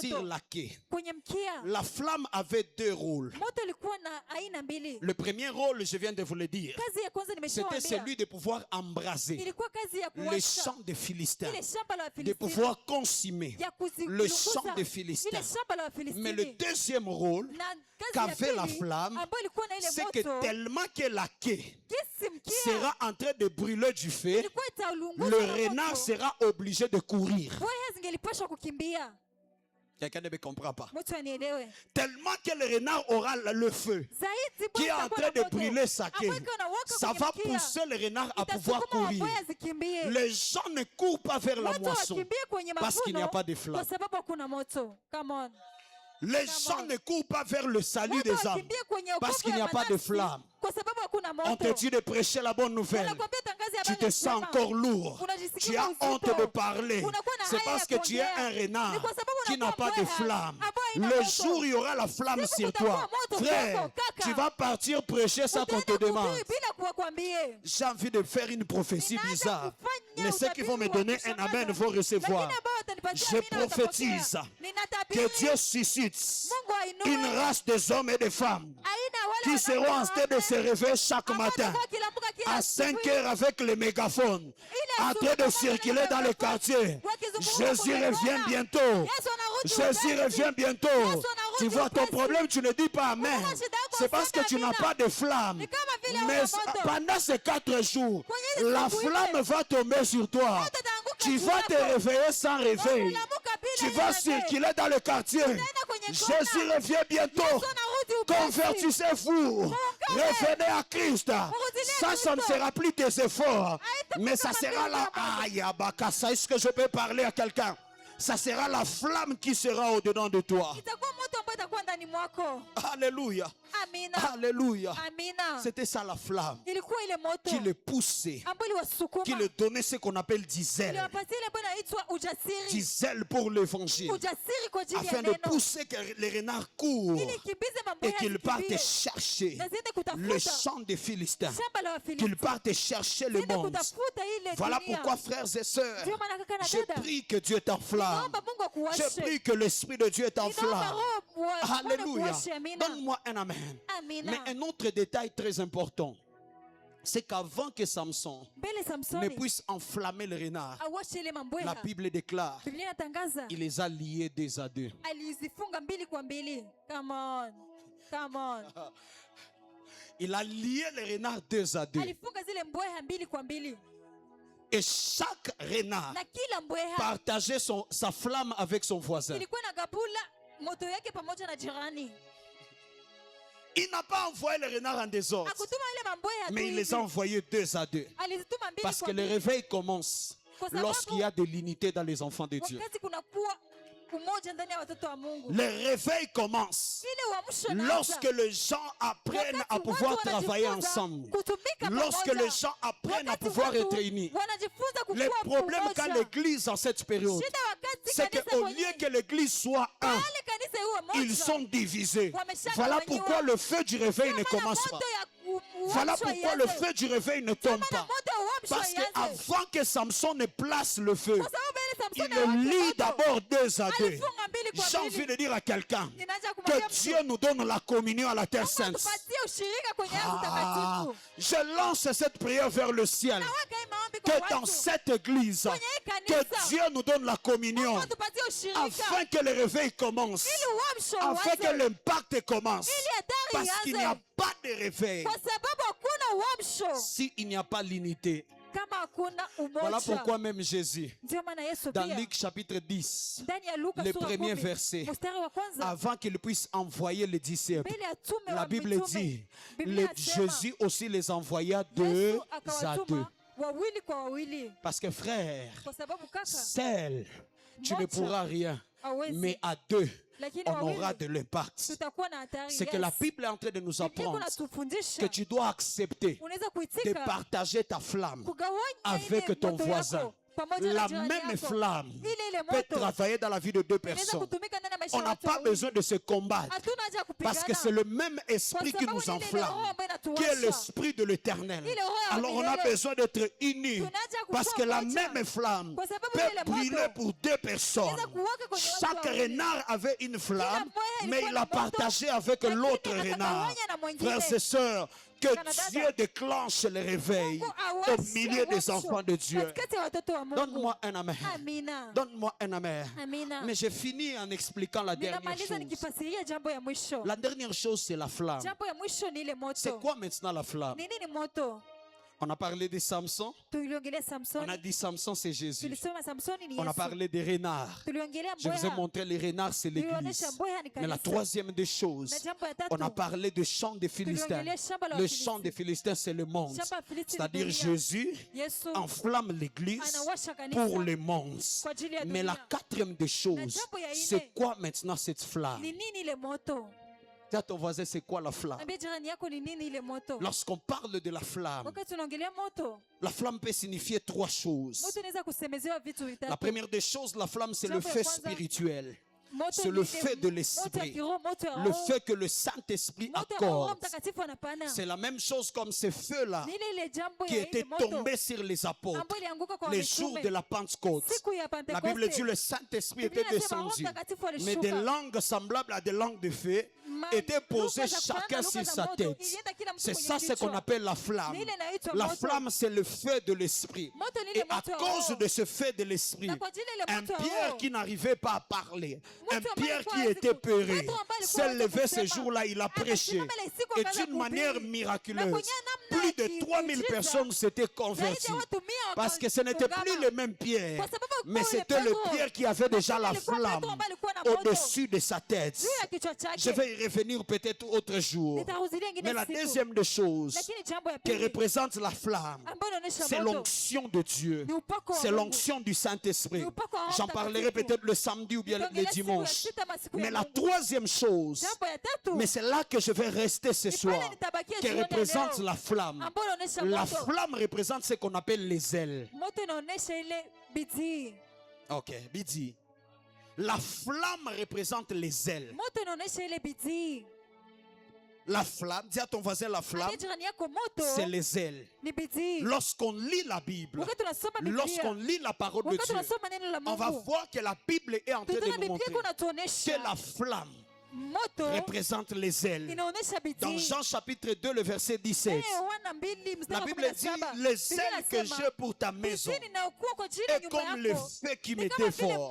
sur la quai? La flamme avait deux rôles. Le premier rôle, je viens de vous le dire, c'était celui de pouvoir embraser les champs des Philistins, de pouvoir consumer le champ des Philistins. Mais le deuxième rôle qu'avait la flamme, c'est que tellement que la quai sera en train de brûler du feu, le renard sera obligé de courir. Quelqu'un ne me comprend pas. Tellement que le renard aura le feu qui est en train de brûler sa queue, ça va pousser le renard à pouvoir courir. Les gens ne courent pas vers la moisson parce qu'il n'y a pas de flamme. Les gens ne courent pas vers le salut des âmes parce qu'il n'y a pas de flamme. On te dit de prêcher la bonne nouvelle. Tu te sens encore lourd. Tu as honte de parler. C'est parce que tu es un renard qui n'a pas de flamme. Le jour où il y aura la flamme sur toi, frère, tu vas partir prêcher ça qu'on te demande. J'ai envie de faire une prophétie bizarre. Mais ceux qui vont me donner un amen vont recevoir. Je prophétise que Dieu suscite une race des hommes et des femmes qui seront en train de se réveiller chaque matin à 5 heures avec les mégaphones, en train de circuler dans les quartiers Jésus revient bientôt. Jésus revient bientôt. Tu vois ton problème, tu ne dis pas Amen. C'est parce que tu n'as pas de flamme. Mais pendant ces 4 jours, la flamme va tomber sur toi. Tu vas te réveiller sans réveil. Tu vas circuler dans le quartier. Jésus revient bientôt. Convertissez-vous. Revenez à Christ. Ça ne sera plus tes efforts. Mais ça sera là. Aïe, Abakasa, est-ce que je peux parler à quelqu'un? Ça sera la flamme qui sera au-dedans de toi. Alléluia. Alléluia. C'était ça la flamme qui le poussait, qui le donnait ce qu'on appelle du zèle. Du zèle pour l'évangile. Afin de pousser que les renards courent et qu'ils partent chercher le champ des Philistins. Qu'ils partent chercher le monde. Voilà pourquoi, frères et sœurs, je prie que Dieu t'enflamme. Je prie que l'Esprit de Dieu t'enflamme. Alléluia. Donne-moi un amen. Mais un autre détail très important, c'est qu'avant que Samson ne puisse enflammer le renard, la Bible déclare, il les a liés 2 à 2. Il a lié les renards 2 à 2. Et chaque renard partageait sa flamme avec son voisin. Il n'a pas envoyé les renards en désordre, mais il les a envoyés 2 à 2. Parce que le réveil commence lorsqu'il y a de l'unité dans les enfants de Dieu. Le réveil commence lorsque les gens apprennent à pouvoir travailler ensemble. Lorsque les gens apprennent à pouvoir être unis. Le problème quand l'église en cette période, c'est qu'au lieu que l'église soit un, ils sont divisés. Voilà pourquoi le feu du réveil ne commence pas. Voilà pourquoi le feu du réveil ne tombe pas. Parce qu'avant que Samson ne place le feu, il le lit d'abord 2 à 2. J'ai envie de dire à quelqu'un que Dieu nous donne la communion à la terre sainte. Je lance cette prière vers le ciel. Que dans cette église, que Dieu nous donne la communion afin que le réveil commence, afin que l'impact commence. Parce qu'il n'y a pas de réveil s'il n'y a pas l'unité. Voilà pourquoi même Jésus, dans Luc chapitre 10, le premier verset, avant qu'il puisse envoyer les disciples, la Bible dit, Jésus aussi les envoya 2 à 2. Parce que frère, seul, tu ne pourras rien, mais à 2, on aura de l'impact. C'est que la Bible est en train de nous apprendre que tu dois accepter de partager ta flamme avec ton voisin. La même flamme peut travailler dans la vie de 2 personnes. On n'a pas besoin de se combattre parce que c'est le même esprit qui nous enflamme, qui est l'esprit de l'Éternel. Alors on a besoin d'être unis parce que la même flamme peut brûler pour 2 personnes. Chaque renard avait une flamme, mais il a partagé avec l'autre renard. Frères et sœurs, que Dieu déclenche le réveil au milieu des enfants de Dieu. Donne-moi un amen. Donne-moi un amen. Mais j'ai fini en expliquant la dernière chose. La dernière chose, c'est la flamme. C'est quoi maintenant la flamme? On a parlé de Samson. On a dit Samson, c'est Jésus. On a parlé des renards. Je vous ai montré les renards, c'est l'église. Mais la troisième des choses, on a parlé de chant des Philistins. Le chant des Philistins, c'est le monde. C'est-à-dire Jésus enflamme l'église pour le monde. Mais la quatrième des choses, c'est quoi maintenant cette flamme? Dis à ton voisin, c'est quoi la flamme? Lorsqu'on parle de la flamme peut signifier 3 choses. La première des choses, la flamme, c'est le feu spirituel. c'est le fait de l'esprit. Le fait que le Saint-Esprit accorde. C'est la même chose comme ce feu-là qui était tombé sur les apôtres les jours de la Pentecôte. La Bible dit que le Saint-Esprit était descendu, mais des langues semblables à des langues de feu étaient posées chacun sur sa tête. C'est ça ce qu'on appelle la flamme. La flamme, c'est le feu de l'esprit. Et à cause de ce feu de l'esprit, un Pierre qui n'arrivait pas à parler, un Pierre qui était peuré, s'est levé ce jour-là, il a prêché. Et d'une manière miraculeuse, plus de 3000 personnes s'étaient converties. Parce que ce n'était plus le même Pierre, mais c'était le Pierre qui avait déjà la flamme au-dessus de sa tête. Je vais y revenir peut-être autre jour. Mais la deuxième des choses qui représente la flamme, c'est l'onction de Dieu. C'est l'onction du Saint-Esprit. J'en parlerai peut-être le samedi ou bien le dimanche. Mais la troisième chose, mais c'est là que je vais rester ce soir, qui représente la flamme. La flamme représente ce qu'on appelle les ailes. Ok, bidi. La flamme représente les ailes. La flamme, dis à ton voisin, la flamme, c'est les ailes. Lorsqu'on lit la Bible, lorsqu'on lit la parole de Dieu, on va voir que la Bible est en train de nous montrer que la flamme représente les ailes. Dans Jean chapitre 2, le verset 17, la Bible dit: les ailes que j'ai pour ta maison est comme le feu qui me dévore.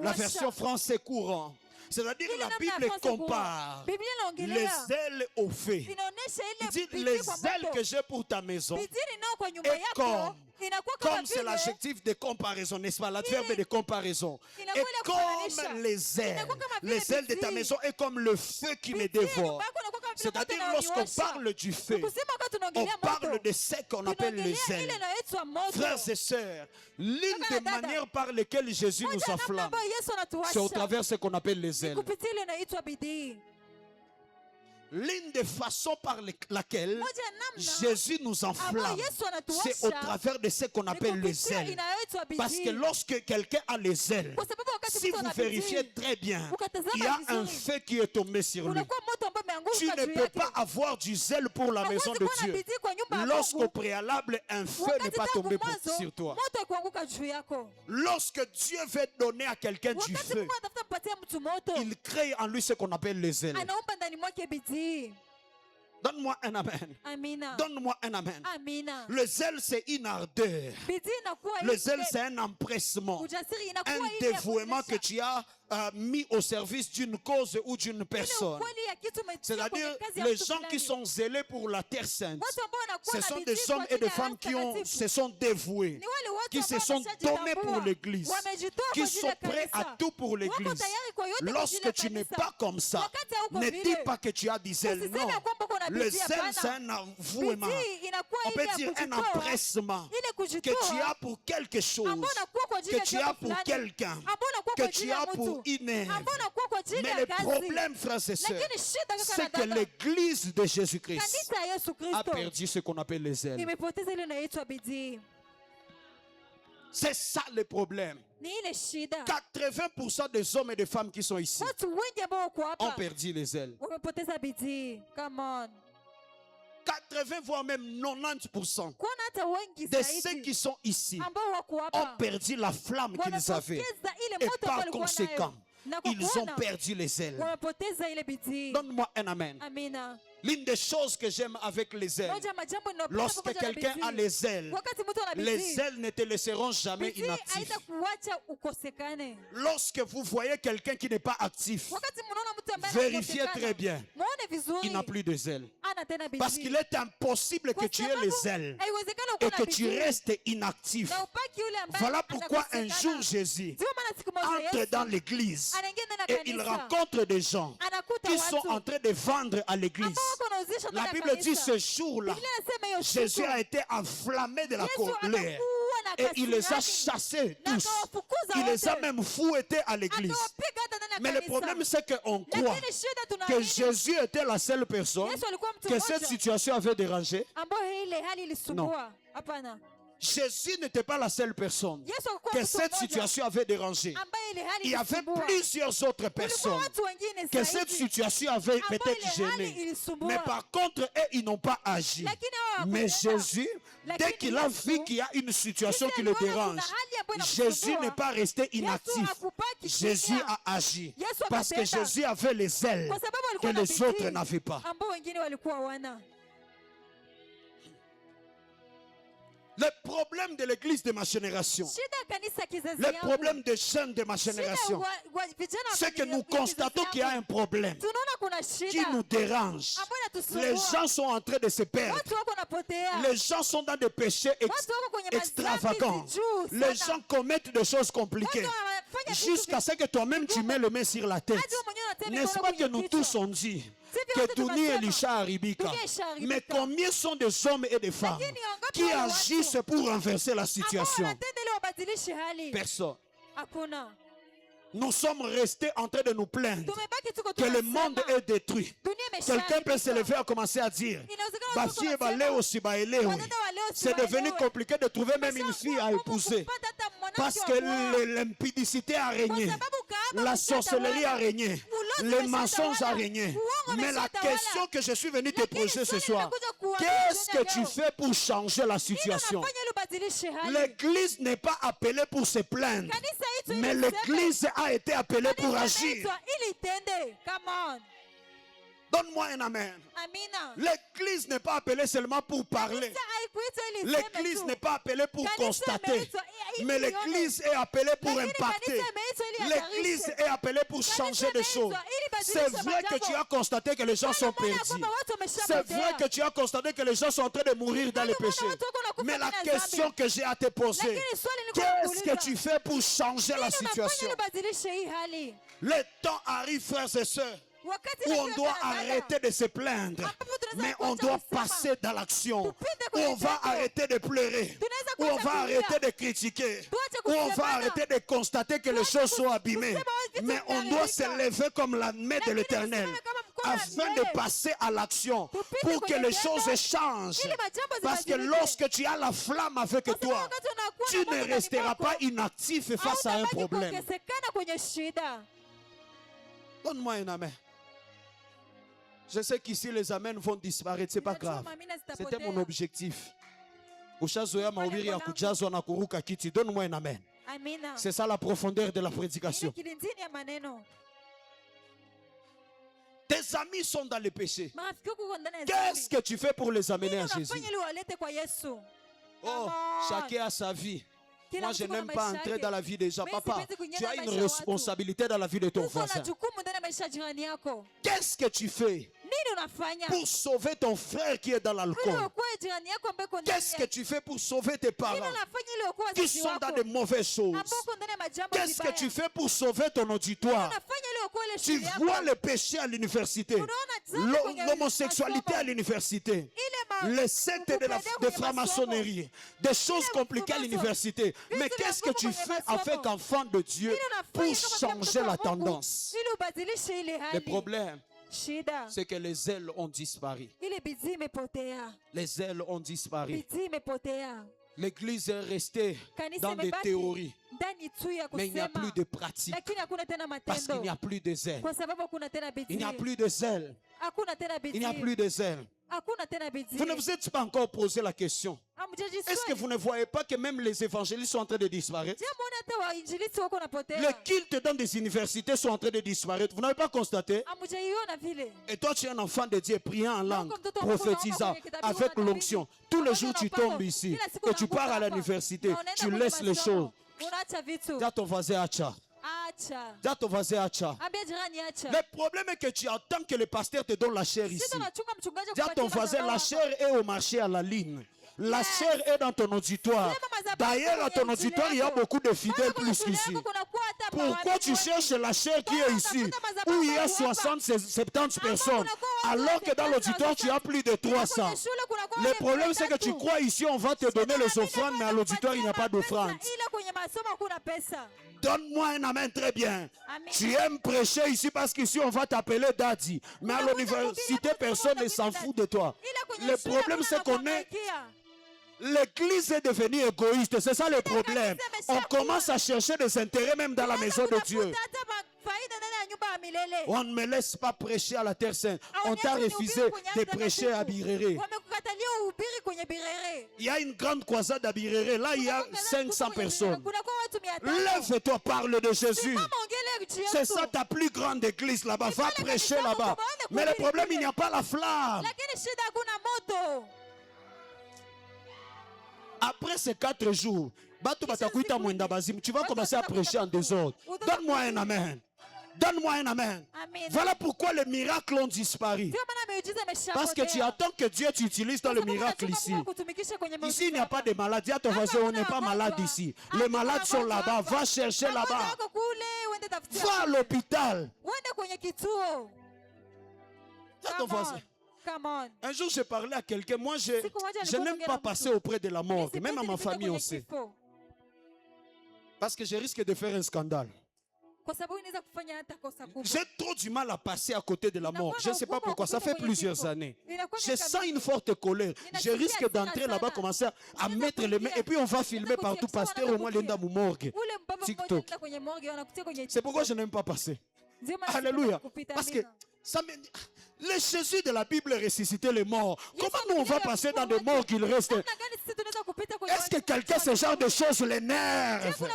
La version française courant. C'est-à-dire que la Bible compare les ailes au feu. Il dit: les ailes que j'ai pour ta maison est comme c'est l'adjectif de comparaison, n'est-ce pas? L'adverbe de comparaison. Et comme les ailes de ta maison est comme le feu qui me dévore. C'est-à-dire lorsqu'on parle du feu, on parle de ce qu'on appelle les ailes. Frères et sœurs, l'une des manières par lesquelles Jésus nous enflamme, c'est au travers de ce qu'on appelle les ailes. L'une des façons par laquelle Jésus nous enflamme, c'est au travers de ce qu'on appelle les ailes. Parce que lorsque quelqu'un a les ailes, si vous vérifiez très bien, il y a un feu qui est tombé sur lui. Tu ne peux pas avoir du zèle pour la maison de Dieu lorsqu'au préalable un feu n'est pas tombé sur toi. Lorsque Dieu veut donner à quelqu'un du feu, il crée en lui ce qu'on appelle les ailes. Donne-moi un amen. Donne-moi un amen. Le zèle, c'est une ardeur. Le zèle, c'est un empressement, un dévouement que tu as mis au service d'une cause ou d'une personne. C'est-à-dire, les gens qui sont zélés pour la terre sainte, ce sont des hommes et des femmes qui se sont dévoués, qui se sont donnés pour l'église, qui sont prêts à tout pour l'église. Lorsque tu n'es pas comme ça, ne dis pas que tu as du zèle. Non. Le zèle, c'est un avouement. On peut dire un empressement que tu as pour quelque chose, que tu as pour quelqu'un, que tu as pour une œuvre. Mais le problème, frères et sœurs, c'est que l'église de Jésus-Christ a perdu ce qu'on appelle les ailes. C'est ça le problème. 80% des hommes et des femmes qui sont ici ont perdu les ailes. 80 voire même 90% de ceux qui sont ici ont perdu la flamme qu'ils avaient. Et par conséquent, ils ont perdu les ailes. Donne-moi un amen. L'une des choses que j'aime avec les ailes, lorsque quelqu'un a les ailes ne te laisseront jamais inactif. Lorsque vous voyez quelqu'un qui n'est pas actif, vérifiez très bien, il n'a plus de ailes. Parce qu'il est impossible que tu aies les ailes et que tu restes inactif. Voilà pourquoi un jour Jésus entre dans l'église et il rencontre des gens qui sont en train de vendre à l'église. La Bible dit ce jour-là, Jésus a été enflammé de la colère et il les a chassés tous. Il les a même fouettés à l'église. Mais le problème, c'est qu'on croit que Jésus était la seule personne que cette situation avait dérangé. Non. Jésus n'était pas la seule personne Yesu hakuwa que mtu cette mmoja situation avait dérangé. ambaye ile hali Il y avait ilisumbua. plusieurs autres Kulikuwa personnes watu wengine que cette zaidi situation avait ambayo peut-être ile hali gêné. ilisumbua. Mais par contre, eux, ils n'ont pas agi. Lakini hao Mais hawakutenda. Jésus, dès Lakini qu'il a Yesu, vu qu'il y a une situation Yesu qui le aliona kuna dérange, hali ambayo Jésus inamsumbua. n'est pas resté inactif. Yesu hakubaki Jésus kimya. a agi. Yesu Parce que akatenda. Jésus avait les ailes Kwa sababu que alikuwa na les autres bidii n'avaient pas. ambao wengine walikuwa hawana. Le problème de l'église de ma génération, Shida ya kanisa kizazi le yangu. problème des jeunes de ma Shida génération, wa vijana wa c'est que kizazi nous constatons yangu. qu'il y a un problème Tunaona kuna qui shida nous dérange. ambayo inatusumbua. Les gens sont en train de se perdre. Watu wako wanapotea. Les gens sont dans des péchés Watu wako kwenye extravagants. madhambi juu Les sana. gens commettent des choses compliquées. Watu wanafanya vitu Jusqu'à ce que toi-même tu mets le main sur la tête. hadi wewe mwenyewe unatenda N'est-ce mikono pas que kwenye nous kichwa. tous on dit Sivyo que wote Tuni tunasema. Elisha Aribika. Dunia ishaharibika. Mais combien sont des hommes et des femmes Lakini wangapi qui wale watu agissent pour renverser la ambao situation? wanatenda ili wabadilishe hali? Personne. Hakuna. Nous sommes restés en train de nous plaindre Tumebaki tuko que le tunasema, monde est détruit. dunia Quelqu'un peut se imeshaharibika. lever et commencer à dire Inawezekana bah, watu fille, wanasema, bah, Léo, si, bah, Léo, oui. wadada wa leo si C'est devenu waelewe. compliqué de trouver même une fille à épouser. Kupata hata mwanamke Parce wa que kuoa. l'impudicité a régné. Kwa sababu kahaba La umeshatawala. sorcellerie a régné. Ulozi Les umeshatawala. mensonges a régné. Uongo Mais la umeshatawala. question que je suis venu te Lakini poser ce swali soir, nimekuja kuuliza qu'est-ce que leo. tu fais pour changer la Nini situation? unafanya ili ubadilishe hali? L'église n'est pas appelée pour se plaindre, Kanisa hitu ili mais liseme. l'église a été appelée pour Kanisa agir. inaitwa ili itende. Come on. Donne-moi un amen. Amina. L'église n'est pas appelée seulement pour parler. Kanisa haikuitwa ili iseme L'église tu. n'est pas appelée pour Kanisa constater, imeitwa ili mais ione. l'église est appelée pour Lakini impacter. kanisa imeitwa ili L'église hatarishe. est appelée pour Kanisa changer des choses. imeitwa ili badilishe C'est vrai que majambo. tu as constaté que les gens sont Ndio maana perdus. kwamba watu C'est wameshapotea. vrai que tu as constaté que les gens sont en train de mourir dans les Ndio maana péchés. watu wako wanakufa Mais la ndani ya question dhambi. que j'ai à te poser, Lakini swali ni qu'est-ce que kuuliza. tu fais pour changer la Nini unafanya situation? ili ubadilishe hii hali? Le temps arrive, frères et sœurs, Wakati où on inakuja doit dada, arrêter de se plaindre, ambapo tunaweza mais kuacha on doit kusema. passer dans l'action, Tupite où kwenye on va tendo. arrêter de pleurer, Tunaweza où on kuacha va kulia. arrêter de critiquer, Tuache où on va kusemana. arrêter de constater que les choses sont abîmées, kusema vitu mais on doit se vimeharibika. lever comme la main de Lakini l'Éternel tusimame kama mkono wa afin Mungu. de passer à l'action Tupite pour que kwenye les tendo. choses changent. Ili majambo Parce que zibadilike. lorsque tu as la flamme avec Kwa sababu toi, wakati unakuwa tu na ne Mungu ndani resteras mwako, pas inactif face à un hautabaki problème. kuongesekana kwenye shida. Donne-moi un amen. Je sais qu'ici les amens vont disparaître, c'est pas Ninajua grave. mamina C'était zitapotea. mon objectif. Ushazoea mahubiri ya langu. kujazwa na kuruka kiti. Donne-moi un amen. Amina. C'est ça la profondeur de la Ile prédication. kilindini ya maneno. Tes amis sont dans le péché. Marafiki wako wako ndani ya Qu'est-ce dhambi. que tu fais pour les amener Nini à Jésus? unafanya ili walete kwa Yesu? Oh, Come on. chacun a sa vie. Kila Moi, mtu je kuna n'aime pas maisha entrer yake. dans la vie des gens. Mais Papa, sipendi kuingia tu as ndani ya une maisha ya watu. responsabilité dans la vie de ton Uko na voisin. jukumu ndani ya maisha ya jirani yako. Qu'est-ce que tu fais Nini unafanya? pour sauver ton frère qui est dans Ili l'alcool? uokoe jirani yako ambaye uko ndani Qu'est-ce ya- que tu fais pour sauver tes Nini parents unafanya ili uokoe qui wazazi sont dans wako de mauvaises choses? ambao uko ndani ya majambo Qu'est-ce que vibaya? tu fais pour sauver ton Nini auditoire? unafanya ili uokoe ile Tu shule yako? vois le péché à l'université, Unaona dhambi kwenye l'homosexualité à masomo. l'université, Ile les sectes de la kupendea de kwenye franc-maçonnerie, des choses compliquées à l'université. Mais qu'est-ce que tu fais avec enfant de Dieu pour changer la tendance? ili ubadilishe ile Le hali. problème, Shida c'est que les ailes ont disparu. ile bidii imepotea, Les ailes ont disparu. bidii imepotea. L'église est restée Kanisa dans des imebaki théories, ndani tu ya mais il n'y a kusema, plus de pratique lakini hakuna tena parce qu'il n'y matendo, a plus de zèle. kwa sababu hakuna tena Il n'y a bidii, plus de zèle. hakuna tena Il n'y a bidii, plus de zèle. hakuna tena bidii. Vous ne vous êtes pas encore posé la question. Hamjaji Est-ce que swali. vous ne voyez pas que même les évangélistes sont en train de disparaître? Je muone hata wainjilisti wako napotea. Les cultes dans des universités sont en train de disparaître. Vous n'avez pas constaté? Hamjaiona vile. Et toi, tu es un enfant de Dieu, priant en langue, Comme tout en prophétisant, kwenye kitabu avec kuna l'onction. tabiri. Tous les Pamoja jours, na tu upako. tombes ici Kila siku et tu unaanguka pars à hapa. l'université. Na unaenda Tu kwenye laisses les masomo. choses. Unaacha vitu. Dis à ton voisin, Acha. Acha. Dis à ton voisin, Acha. Ambia jirani acha. Le problème est que tu attends que le pasteur te donne la chair ici. Sisi tunachunga mchungaji Dis à ton kupatia voisin, la madhabahu chair est au marché à la ligne. La Yes. chair est dans ton auditoire. D'ailleurs, à ton auditoire, il y a beaucoup de fidèles plus qu'ici. Pourquoi tu cherches la chair qui est ici, où il y a 60, 70 personnes, alors que dans l'auditoire, tu as plus de 300? Le problème, c'est que tu crois ici, on va te donner les offrandes, mais à l'auditoire, il n'y a pas d'offrande. ila kwenye masomo hakuna pesa. Donne-moi un amen très bien. Amen. Tu aimes prêcher ici parce qu'ici, on va t'appeler Daddy. Mais à l'université, personne ne s'en fout de toi. Ila kwenye Le shule problème, hakuna c'est qu'on est nakuangaikia. L'église est devenue égoïste, c'est ça le problème. On commence à chercher des intérêts même dans la maison de Dieu. On ne me laisse pas prêcher à la terre sainte. On t'a refusé de prêcher à Birere. Il y a une grande croisade à Birere. Là, il y a 500 personnes. Lève-toi, parle de Jésus. C'est ça ta plus grande église là-bas. Va prêcher là-bas. Mais le problème, il n'y a pas la flamme. Après ces 4 jours, tu vas commencer à prêcher en désordre. Donne-moi un amen. Donne-moi un amen. Voilà pourquoi les miracles ont disparu. Parce que tu attends que Dieu t'utilise dans le miracle ici. Ici, il n'y a pas de maladies. À ton voisin, on n'est pas malade ici. Les malades sont là-bas. Va chercher là-bas. Va à l'hôpital. À ton voisin. Un jour, j'ai parlé à quelqu'un. Moi, je n'aime pas passer auprès de la morgue. Même à ma famille, on sait. Parce que je risque de faire un scandale. J'ai trop du mal à passer à côté de la mort. Je ne sais pas pourquoi. Ça fait plusieurs années. Je sens une forte colère. Je risque d'entrer là-bas, commencer à mettre les mains. Et puis on va filmer partout. Pasteur, au moins l'enda morgue. TikTok. C'est pourquoi je n'aime pas passer. Alléluia. Parce que ça me... Le Jésus de la Bible ressuscité les morts. Comment nous on va passer dans des morts qu'il reste? Est-ce que quelqu'un, ce genre de choses l'énerve?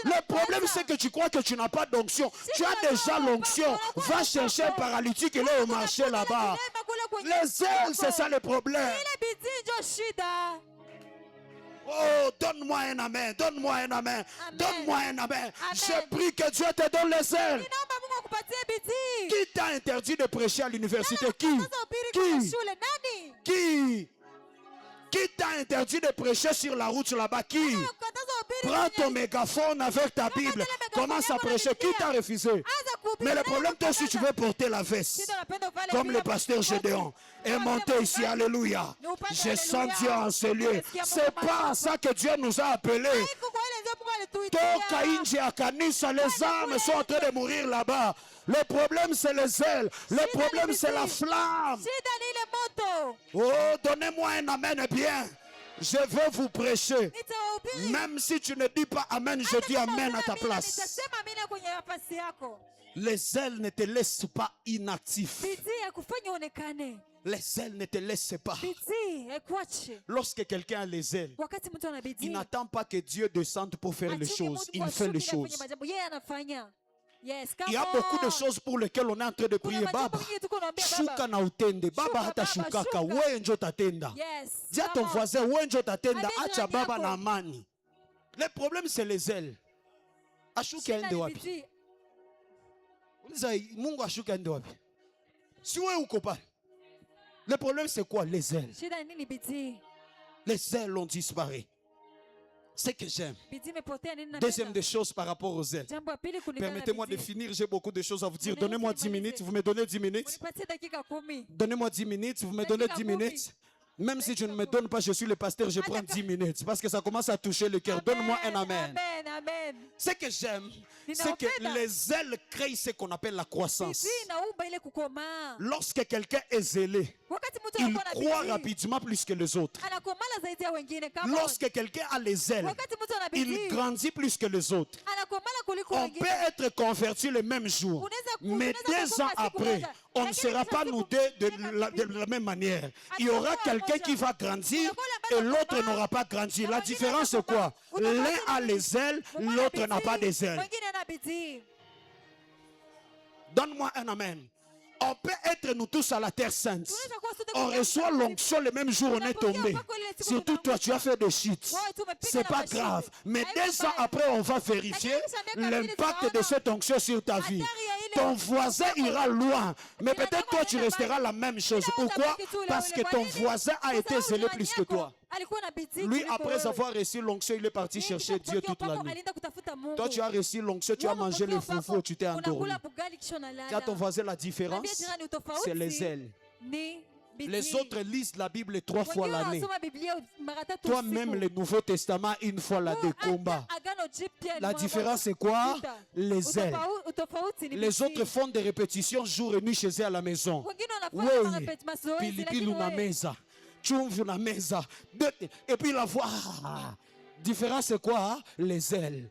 Le problème c'est que tu crois que tu n'as pas d'onction. Tu as déjà l'onction. Va chercher un paralytique et là au marché là-bas. Les ailes, c'est ça le problème. Oh, donne-moi un amen, donne-moi un amen, donne-moi un amen. Je prie que Dieu te donne les ailes. Qui t'a interdit de prêcher à l'université? Qui t'a interdit de prêcher sur la route là-bas? Qui? Prends ton mégaphone avec ta Bible. Commence à prêcher. Qui t'a refusé? Mais le problème, toi aussi, tu veux porter la veste. Comme le pasteur Gédéon. Et monter ici. Alléluia. Je sens Dieu en ce lieu. C'est pas ça que Dieu nous a appelés. Les âmes sont en train de mourir là-bas. Le problème, c'est les ailes. Le problème, c'est la flamme. Oh, donnez-moi un amen bien. Je veux vous prêcher. Même si tu ne dis pas amen, je dis amen à ta place. Les ailes ne te laissent pas inactif. Les ailes ne te laissent pas. Lorsque quelqu'un a les ailes, il n'attend pas que Dieu descende pour faire les choses. Il fait les choses. Il y a beaucoup de choses pour lesquelles on est en train de prier. Baba, shuka na utende. Baba hata shukaka. Wenjo tatenda. Dis à ton voisin, wenjo tatenda. Acha baba na amani. Le problème, c'est les ailes. Ashuka ende wapi? Mungu ashuka ende wapi? Si wewe uko pale. Le problème, c'est quoi? Les ailes. Les ailes ont disparu. C'est que j'aime. Deuxième des choses par rapport aux ailes. Permettez-moi de finir, j'ai beaucoup de choses à vous dire. Donnez-moi 10 minutes, vous me donnez 10 minutes. Donnez-moi 10 minutes, vous me donnez 10 minutes. Même si je ne me donne pas, je suis le pasteur, je prends 10 minutes. Parce que ça commence à toucher le cœur. Donne-moi un amen. Ce que j'aime, c'est que les ailes créent ce qu'on appelle la croissance. Lorsque quelqu'un est zélé, il croit rapidement plus que les autres. Lorsque quelqu'un a les ailes, il grandit plus que les autres. On peut être converti le même jour, mais 2 ans après, on ne sera pas nous deux de la même manière. Il y aura quelqu'un qui va grandir et l'autre n'aura pas grandi. La différence c'est quoi? L'un a les ailes, l'autre n'a pas des ailes. Donne-moi un amen. On peut être nous tous à la terre sainte. On reçoit l'onction le même jour où on est tombé. Surtout toi, tu as fait des shit. C'est pas grave. Mais 2 ans après, on va vérifier l'impact de cette onction sur ta vie. Ton voisin ira loin. Mais peut-être toi, tu resteras la même chose. Pourquoi? Parce que ton voisin a été zélé plus que toi. Lui, après avoir reçu l'onction, il est parti chercher Dieu toute la nuit. Toi, tu as reçu l'onction, tu as mangé le foufou, tu t'es endormi. Tu as ton voisin, la différence, c'est les ailes. Les autres lisent la Bible 3 fois l'année. Toi-même, le Nouveau Testament, 1 fois l'année. Combat. La différence, c'est quoi? Les ailes. Les autres font des répétitions jour et nuit chez eux à la maison. Oui, pilipili na meza. chumvi na meza. Et puis la voix. Différence c'est quoi? Hein? Les ailes.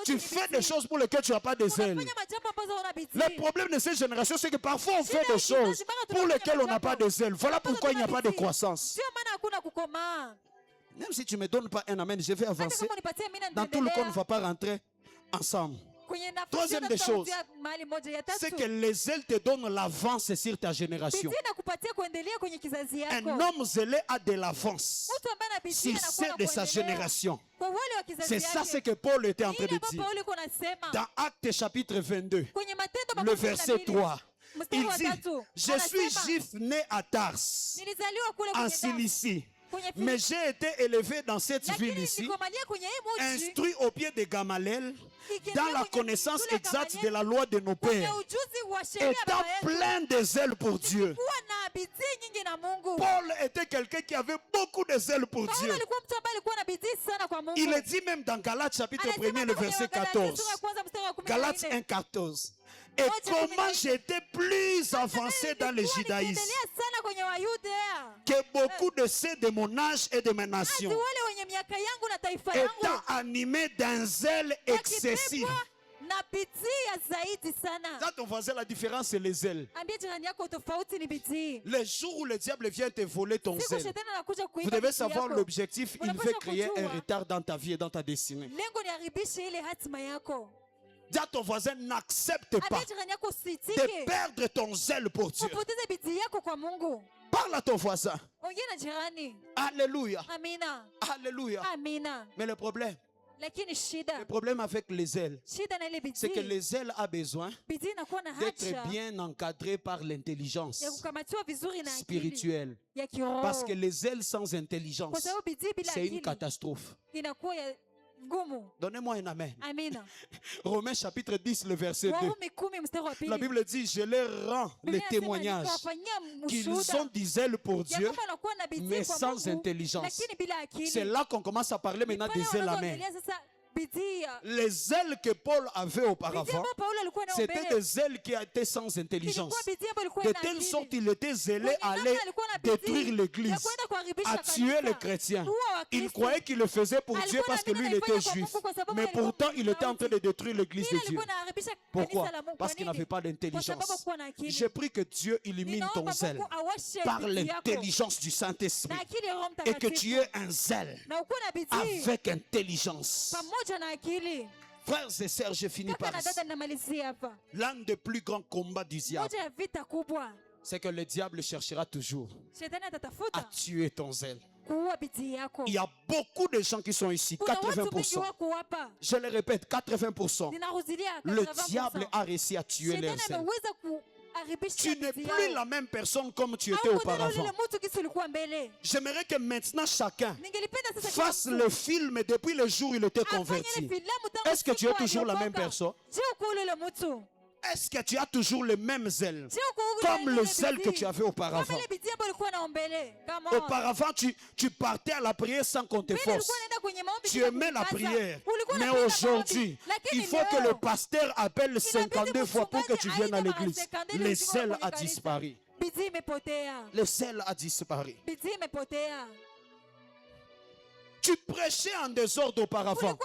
Tu fais des choses pour lesquelles tu n'as pas des ailes. Le problème de cette génération, c'est que parfois on fait des choses pour lesquelles on n'a pas des ailes. Voilà pourquoi il n'y a pas de croissance. Même si tu ne me donnes pas un amen, je vais avancer. Dans tout le cas, on ne va pas rentrer ensemble. Troisième des choses, c'est que les ailes te donnent l'avance sur ta génération. Un homme zélé a de l'avance sur celle de sa génération. C'est ça ce que Paul était en train de dire. Dans Actes chapitre 22, le verset 3, il dit, je suis juif né à Tars, en Cilicie. Mais j'ai été élevé dans cette ville ici, instruit au pied de Gamaliel, dans la connaissance exacte de la loi de nos pères, étant plein de zèle pour Dieu. Paul était quelqu'un qui avait beaucoup de zèle pour Dieu. Il est dit même dans Galates chapitre 1, le verset 14. Galates 1, 14. Et comment j'étais plus avancé dans le judaïsme que beaucoup de ceux de mon âge et de ma nation, étant animé d'un zèle excessif. Là, ton voisin, la différence, c'est les ailes. Le jour où le diable vient te voler ton zèle, vous devez savoir l'objectif. Il veut créer un retard dans ta vie et dans ta destinée. Dis à ton voisin, n'accepte pas de perdre ton zèle pour Dieu. Parle à ton voisin. Alléluia. Alléluia. Mais le problème avec les ailes, c'est que les ailes ont besoin d'être bien encadrées par l'intelligence spirituelle. Parce que les ailes sans intelligence, c'est une catastrophe. Donnez-moi un amen. Romains chapitre 10, le verset 2. La Bible dit, je leur rends les témoignages qu'ils ont des ailes pour Dieu, mais sans intelligence. C'est là qu'on commence à parler maintenant des ailes. Amen. Les ailes que Paul avait auparavant, c'était des ailes qui étaient sans intelligence. De telle sorte qu'il était zélé à aller détruire l'église, à tuer les chrétiens. Il croyait qu'il le faisait pour Dieu parce que lui il était juif. Mais pourtant il était en train de détruire l'église de Dieu. Pourquoi? Parce qu'il n'avait pas d'intelligence. J'ai pris que Dieu illumine ton zèle par l'intelligence du Saint-Esprit. Et que tu aies un zèle avec intelligence. Frères et sœurs, je finis par ici. L'un des plus grands combats du diable, c'est que le diable cherchera toujours à tuer ton zèle. Il y a beaucoup de gens qui sont ici, 80%. Je le répète, 80%. Le diable a réussi à tuer leur zèle. Tu n'es plus la même personne comme tu étais auparavant. J'aimerais que maintenant chacun fasse le film depuis le jour où il était converti. Est-ce que tu es toujours la même personne? Est-ce que tu as toujours le même zèle comme le zèle que tu avais auparavant? Auparavant, tu partais à la prière sans qu'on te force. Tu aimais la prière. Mais aujourd'hui, il faut que le pasteur appelle 52 fois pour que tu viennes à l'église. Le zèle a disparu. Le zèle a disparu. Tu prêchais en désordre auparavant.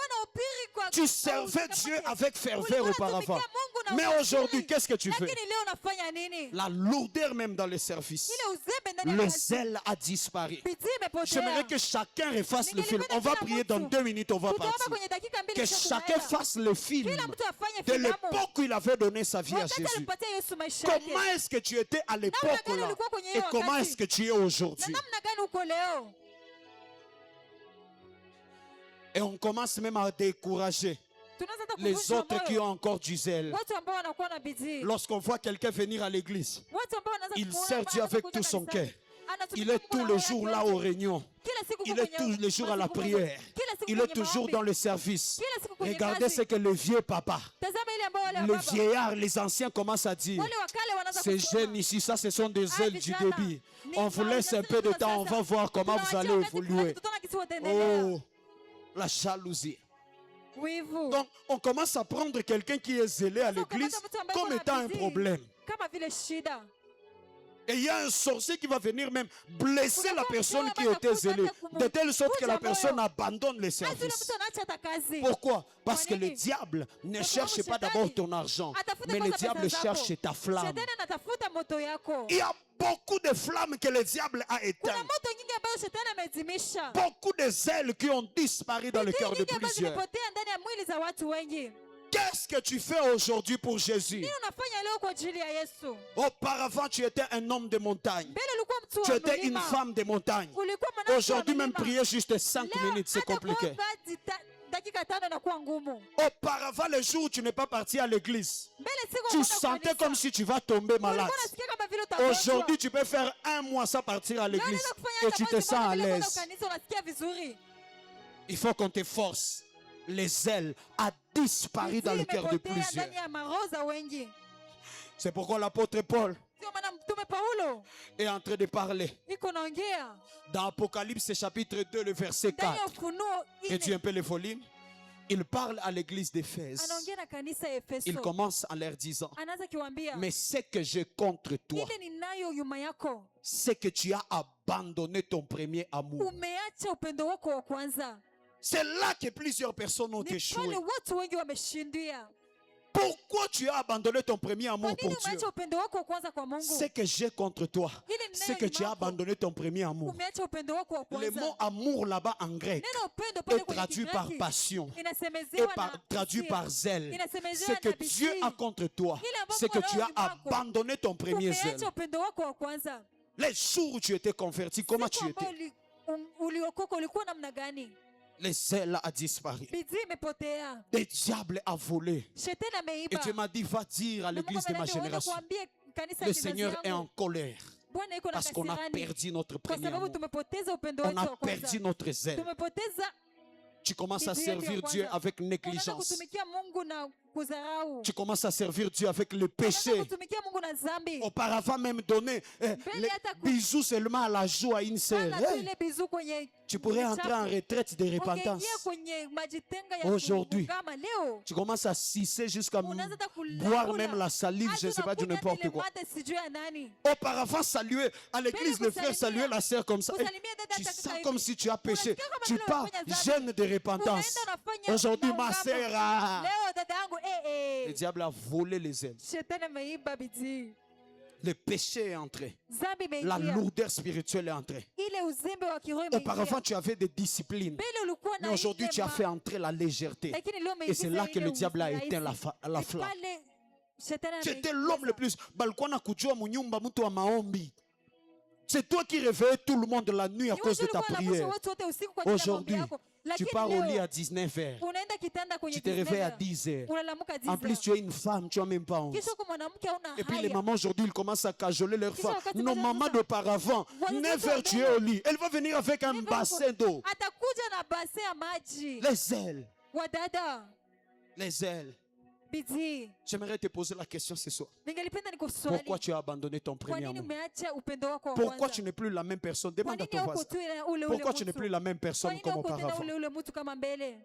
Tu servais Dieu avec ferveur auparavant. Mais aujourd'hui, qu'est-ce que tu fais? La lourdeur même dans le service. Le zèle a disparu. J'aimerais que chacun refasse le film. On va prier dans 2 minutes, on va partir. Que chacun fasse le film de l'époque où il avait donné sa vie à Jésus. Comment est-ce que tu étais à l'époque là? Et comment est-ce que tu es aujourd'hui? Et on commence même à décourager les autres qui ont encore du zèle. Lorsqu'on voit quelqu'un venir à l'église, il sert Dieu avec tout son cœur. Il est tous les jours là aux réunions. Il est tous les jours à la prière. Il est toujours dans le service. Regardez ce que le vieux papa, le vieillard, les anciens commencent à dire. Ces jeunes ici, ça ce sont des ailes du débit. On vous laisse un peu de temps, on va voir comment vous allez évoluer. Oh, la jalousie. Donc, on commence à prendre quelqu'un qui est zélé à l'église comme étant un problème. Et il y a un sorcier qui va venir même blesser la personne qui était zélée, de telle sorte que la personne abandonne le Hadi ule service. mtu anaacha hata kazi. Pourquoi? Parce que Kwa le nini? diable ne Kwa cherche sababu pas shetani d'abord ton argent, atafuta mais le kwanza diable pesa zako. cherche ta flamme. Shetani anatafuta moto yako. Il y a beaucoup de flammes que le diable a Kuna éteintes. moto nyingi ambayo shetani amezimisha. Beaucoup de zèles qui ont disparu dans le Bidii cœur de nyingi ambazo plusieurs. zimepotea ndani ya mwili za watu wengi. Qu'est-ce que tu fais aujourd'hui pour Jésus? Nini unafanya leo kwa ajili ya Yesu? Auparavant, tu étais un homme de montagne. Mbele ulikuwa mtu Tu wa étais une mlima. femme de montagne. Ulikuwa mwanamke wa Aujourd'hui, même mlima. prier juste 5 Leo, minutes, c'est hata compliqué. kuomba dakika 5 inakuwa ngumu. Auparavant, le jour où tu n'es pas parti à l'église, Mbele siku tu unaenda sentais kanisa. comme si tu vas tomber malade. Ulikuwa unasikia kama vile utagonjwa. Aujourd'hui, tu peux faire un mois sans partir à Leo l'église unaweza kufanya et hata tu te mwezi sens mmoja à bila kwenda l'aise. kanisa, unasikia vizuri. Il faut qu'on te force. Les ailes a disparu dans le cœur de Imepotea plusieurs. ndani ya maroho za wengi. C'est pourquoi l'apôtre Paul Sio maana mtume Paulo est en train de parler iko naongea dans Apocalypse chapitre 2, le verset ndani 4. ya Ufunuo Et Dieu 4. un peu les volumes. Il parle à l'église d'Éphèse. Anaongea na kanisa ya Il Efeso. commence en leur disant, Anaanza kiwaambia, mais ce que j'ai contre toi, ile ninayo nyuma yako, c'est que tu as abandonné ton premier amour. umeacha upendo wako wa kwanza. C'est là que plusieurs personnes ont Ni pale échoué. watu wengi wameshindia. Pourquoi tu as abandonné ton premier Kwa amour nini pour Dieu? umeacha upendo wako wa kwanza kwa Mungu? Ce que j'ai contre toi, Ile c'est ninayo que tu as nyuma yako, abandonné ton premier amour. umeacha upendo wako wa Le kwanza. mot amour là-bas en grec Neno upendo pale est kwenye traduit par Kigiriki passion et inasemezewa na traduit hisia. par zèle. Inasemezewa Ce que na Dieu bidii. a contre toi, Kile ambacho c'est que tu as Mungu wako, abandonné ton premier zèle. umeacha upendo wako wa kwanza. Les jours où tu étais converti, comment tu Siku étais? ambayo uliokoka ulikuwa namna gani? Le zèle a disparu. Bidii imepotea. Le diable a volé. Shetani Et ameiba. Dieu m'a dit, va dire à Na Mungu l'église de ma ameniambia, uende génération, kuambia kanisa ya le kizazi Seigneur est en yangu, colère Bwana yuko na parce qu'on a kasirani. perdu notre Kwa premier sababu amour. tumepoteza upendo On wetu a wa kwanza. perdu notre zèle. Tumepoteza Tu commences à bidii yetu ya servir kwanza. Dieu avec Unaanza négligence. kutumikia Mungu na kudharau. Tu commences à servir Dieu avec le Unaanza péché. kutumikia Mungu na dhambi. Auparavant même donner les bisous seulement à la joie à une sœur. Sana tu Hey, ile bizu kwenye tu pourrais entrer en retraite de repentance. ungeingia kwenye majitenga ya Aujourd'hui, kuungama leo. Tu commences à sucer jusqu'à Unaanza hata boire kulakula. même la salive, je ne sais pas, du Hadi n'importe unakunywa quoi. ile mate sijui ya nani. Auparavant, saluer à l'église, Mbele le frère kusalimia. saluer la sœur comme ça. Hey, Kusalimia dada tu hata sens kaka comme hivi. si tu as péché. Unasikia kama Tu vile pars unafanya dhambi. jeune de repentance. Unaenda unafanya Aujourd'hui, ma maungamo. sœur, ah, Leo dada yangu le diable a volé les ailes. shetani ameiba bidii. Le péché est entré. Dhambi La imeingia. lourdeur spirituelle est entrée. Ile uzembe wa kiroho Auparavant, imeingia. tu avais des disciplines. Mbele ulikuwa Mais na aujourd'hui, ile tu as ma- fait entrer la légèreté. lakini leo Et c'est umeingiza là que ile le diable a urahisi. éteint la Ni flamme. pale shetani J'étais ameingiza. l'homme le plus. Balikuwa na kujua munyumba mtu wa maombi. C'est toi qui réveillais tout le monde la nuit à Ni cause de wewe ta ulikuwa unapaswa prière. watu wote usiku kwa ajili ya maombi Aujourd'hui, yako. tu Lakini pars au lit leo, à 19h. unaenda kitanda kwenye Tu te réveilles à 19 10h. unalamuka En plus, 10 tu es une femme, tu n'as même pas honte. kisha kwa mwanamke hauna Et puis les haya. mamans aujourd'hui, ils commencent à cajoler leurs Kisha femmes. wakati Nos mmoja mamans sasa, d'auparavant, wazazi 9h tu es wa au lit. Elle va venir avec un bassin d'eau. Atakuja na base ya maji. Les ailes, Wadada, les ailes. bidii. J'aimerais te poser la question ce soir. Ningelipenda nikuswali. Pourquoi tu as abandonné ton Kwa premier nini amour? umeacha upendo wako wa Pourquoi kwanza? tu n'es plus la même personne? Kwa Demande à nini ton hauko voisin. tu ule Pourquoi tu n'es mtu? plus la même Kwa personne nini comme hauko tena auparavant? ule mtu kama mbele?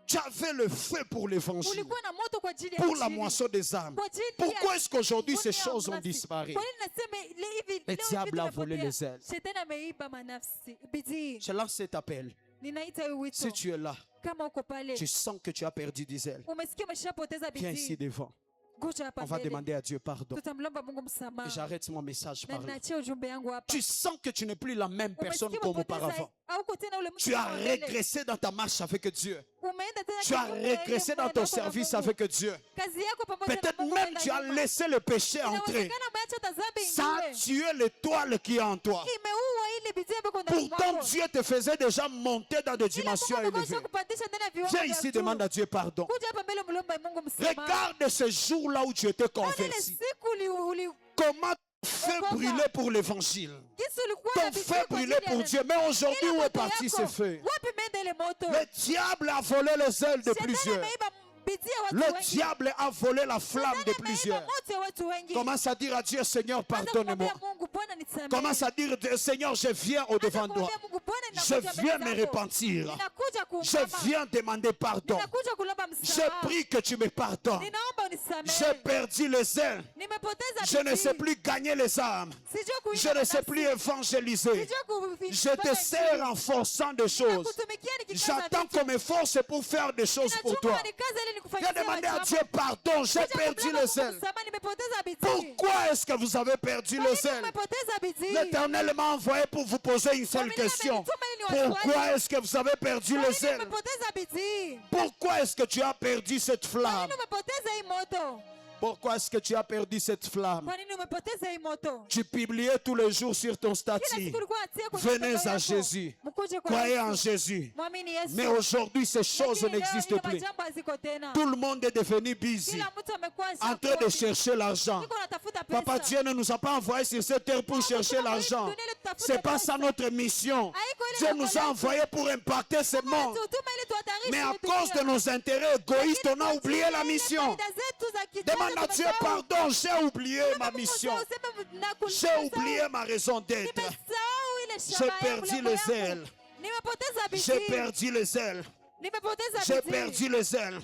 Tu avais le feu pour l'évangile, Ulikuwa na moto kwa ajili ya pour la injili. moisson des âmes. Kwa ajili ya Pourquoi est-ce qu'aujourd'hui ces mboni ya choses ont nafsi. disparu? Kwa nini nasema hivi Le leo diable vitu a volé vimepotea? les ailes. Shetani ameiba manafsi. Bidii. Je lance cet appel. Ninaita hii wito. Si tu es là, Kama uko pale, tu sens que tu as perdu des ailes. umesikia umeshapoteza Viens ici bidii. devant. Kuja hapa On va mbele. demander à Dieu pardon. Tutamlomba Mungu Et msamaha. j'arrête mon message Na par là. ninaachia ujumbe yangu hapa. Tu sens que tu n'es plus la même personne Umesikia comme umepoteza auparavant. hauko tena ule mtu Tu as kama mbele. régressé dans ta marche avec Dieu. Umeenda tena Tu as kinyume na ile régressé dans mwendo ton wako na service Mungu. avec Dieu. Kazi yako pamoja na Peut-être Mungu même inaenda tu as nyuma. laissé le péché entrer. Inawezekana umeacha hata dhambi Ça a ingie. tué l'étoile qui est en toi. Imeua ile bidii ambayo iko ndani Pourtant, mwako. Dieu te faisait déjà monter dans des Ila dimensions Mungu élevées. amekwisha kupandisha ndani ya viwango Viens vya ici, juu. demande à Dieu pardon. Kuja hapa mbele mlombe Mungu msamaha. Regarde ce jour-là où tu étais Ona ile converti. siku uli Comment ton feu brûlait pour l'évangile. Yesu ulikuwa Ton na bidii feu kwa brûlait ajili ya pour neno. Dieu. Mais aujourd'hui, Ile où est moto parti yako, ce feu? wapi imeenda ile moto? Le diable a volé les ailes de Shetani plusieurs. ameiba bidii ya watu Le wengi. diable a volé la flamme de Shetani ameiba plusieurs. moto ya watu wengi. Commence à dire à Dieu, Seigneur, Anza pardonne-moi. kumwambia Mungu, Bwana nisamehe. Commence à dire, Seigneur, je viens au Anza devant de toi. kumwambia Mungu, Bwana Je ninakuja mbele viens me zako. repentir. Ninakuja Je kuungama. viens demander pardon. Ninakuja kulomba Je msamaha. prie que tu me pardonnes. Ninaomba nisamehe. J'ai perdu les ailes. Nimepoteza Je ne bidii. sais plus gagner les âmes. Sijui kuimba Je ne sais nafsi. plus évangéliser. Sijui Je te sers en forçant des choses. kutumikia nikikaza J'attends vitu. qu'on me force pour faire des choses pour Ninachunga toi. nikaze ili Viens nikufanyie demander à jambo. Dieu pardon, j'ai Kuja perdu kumlomba les Mungu ailes. msamaha, nimepoteza bidii. Pourquoi est-ce que vous avez perdu Kwa les nini ailes? nimepoteza bidii? L'Éternel m'a envoyé pour vous poser une seule question. Pourquoi est-ce que vous avez perdu Kwa les nini ailes? nimepoteza bidii? Pourquoi est-ce que tu as perdu cette Kwa flamme? nini umepoteza hii moto? Pourquoi est-ce que tu as perdu cette flamme? Kwa nini umepoteza hii moto? Tu publiais tous les jours sur ton Kila statut. siku ulikuwa unatia kwenye Venez mtandao à yako. Jésus. Mkuje kwa Croyez Yesu. en Jésus. Mwamini Yesu. Mais aujourd'hui, ces choses Lakini leo n'existent hiyo plus. majambo haziko tena. Tout le monde est devenu busy, Kila mtu amekuwa en train de chercher l'argent. Niko natafuta pesa. Papa Dieu ne nous a pas envoyés sur cette terre pour chercher l'argent. C'est pas ça notre mission. Dieu nous a envoyés pour impacter ce monde. Tutuma ili tuhatarishe Mais à hii cause de dunia. nos intérêts égoïstes, on a Lakini oublié kwa la ajili ya mission. faida zetu za kijana Demande à Dieu tumesahau. pardon, j'ai oublié Sema ma Mungu mission. useme na J'ai kunisahau. oublié ma raison d'être. Nimesahau ile J'ai shamba yangu, perdu lengo les yangu. ailes. Nimepoteza J'ai bidii. perdu les ailes. Nimepoteza J'ai bidii. perdu les ailes.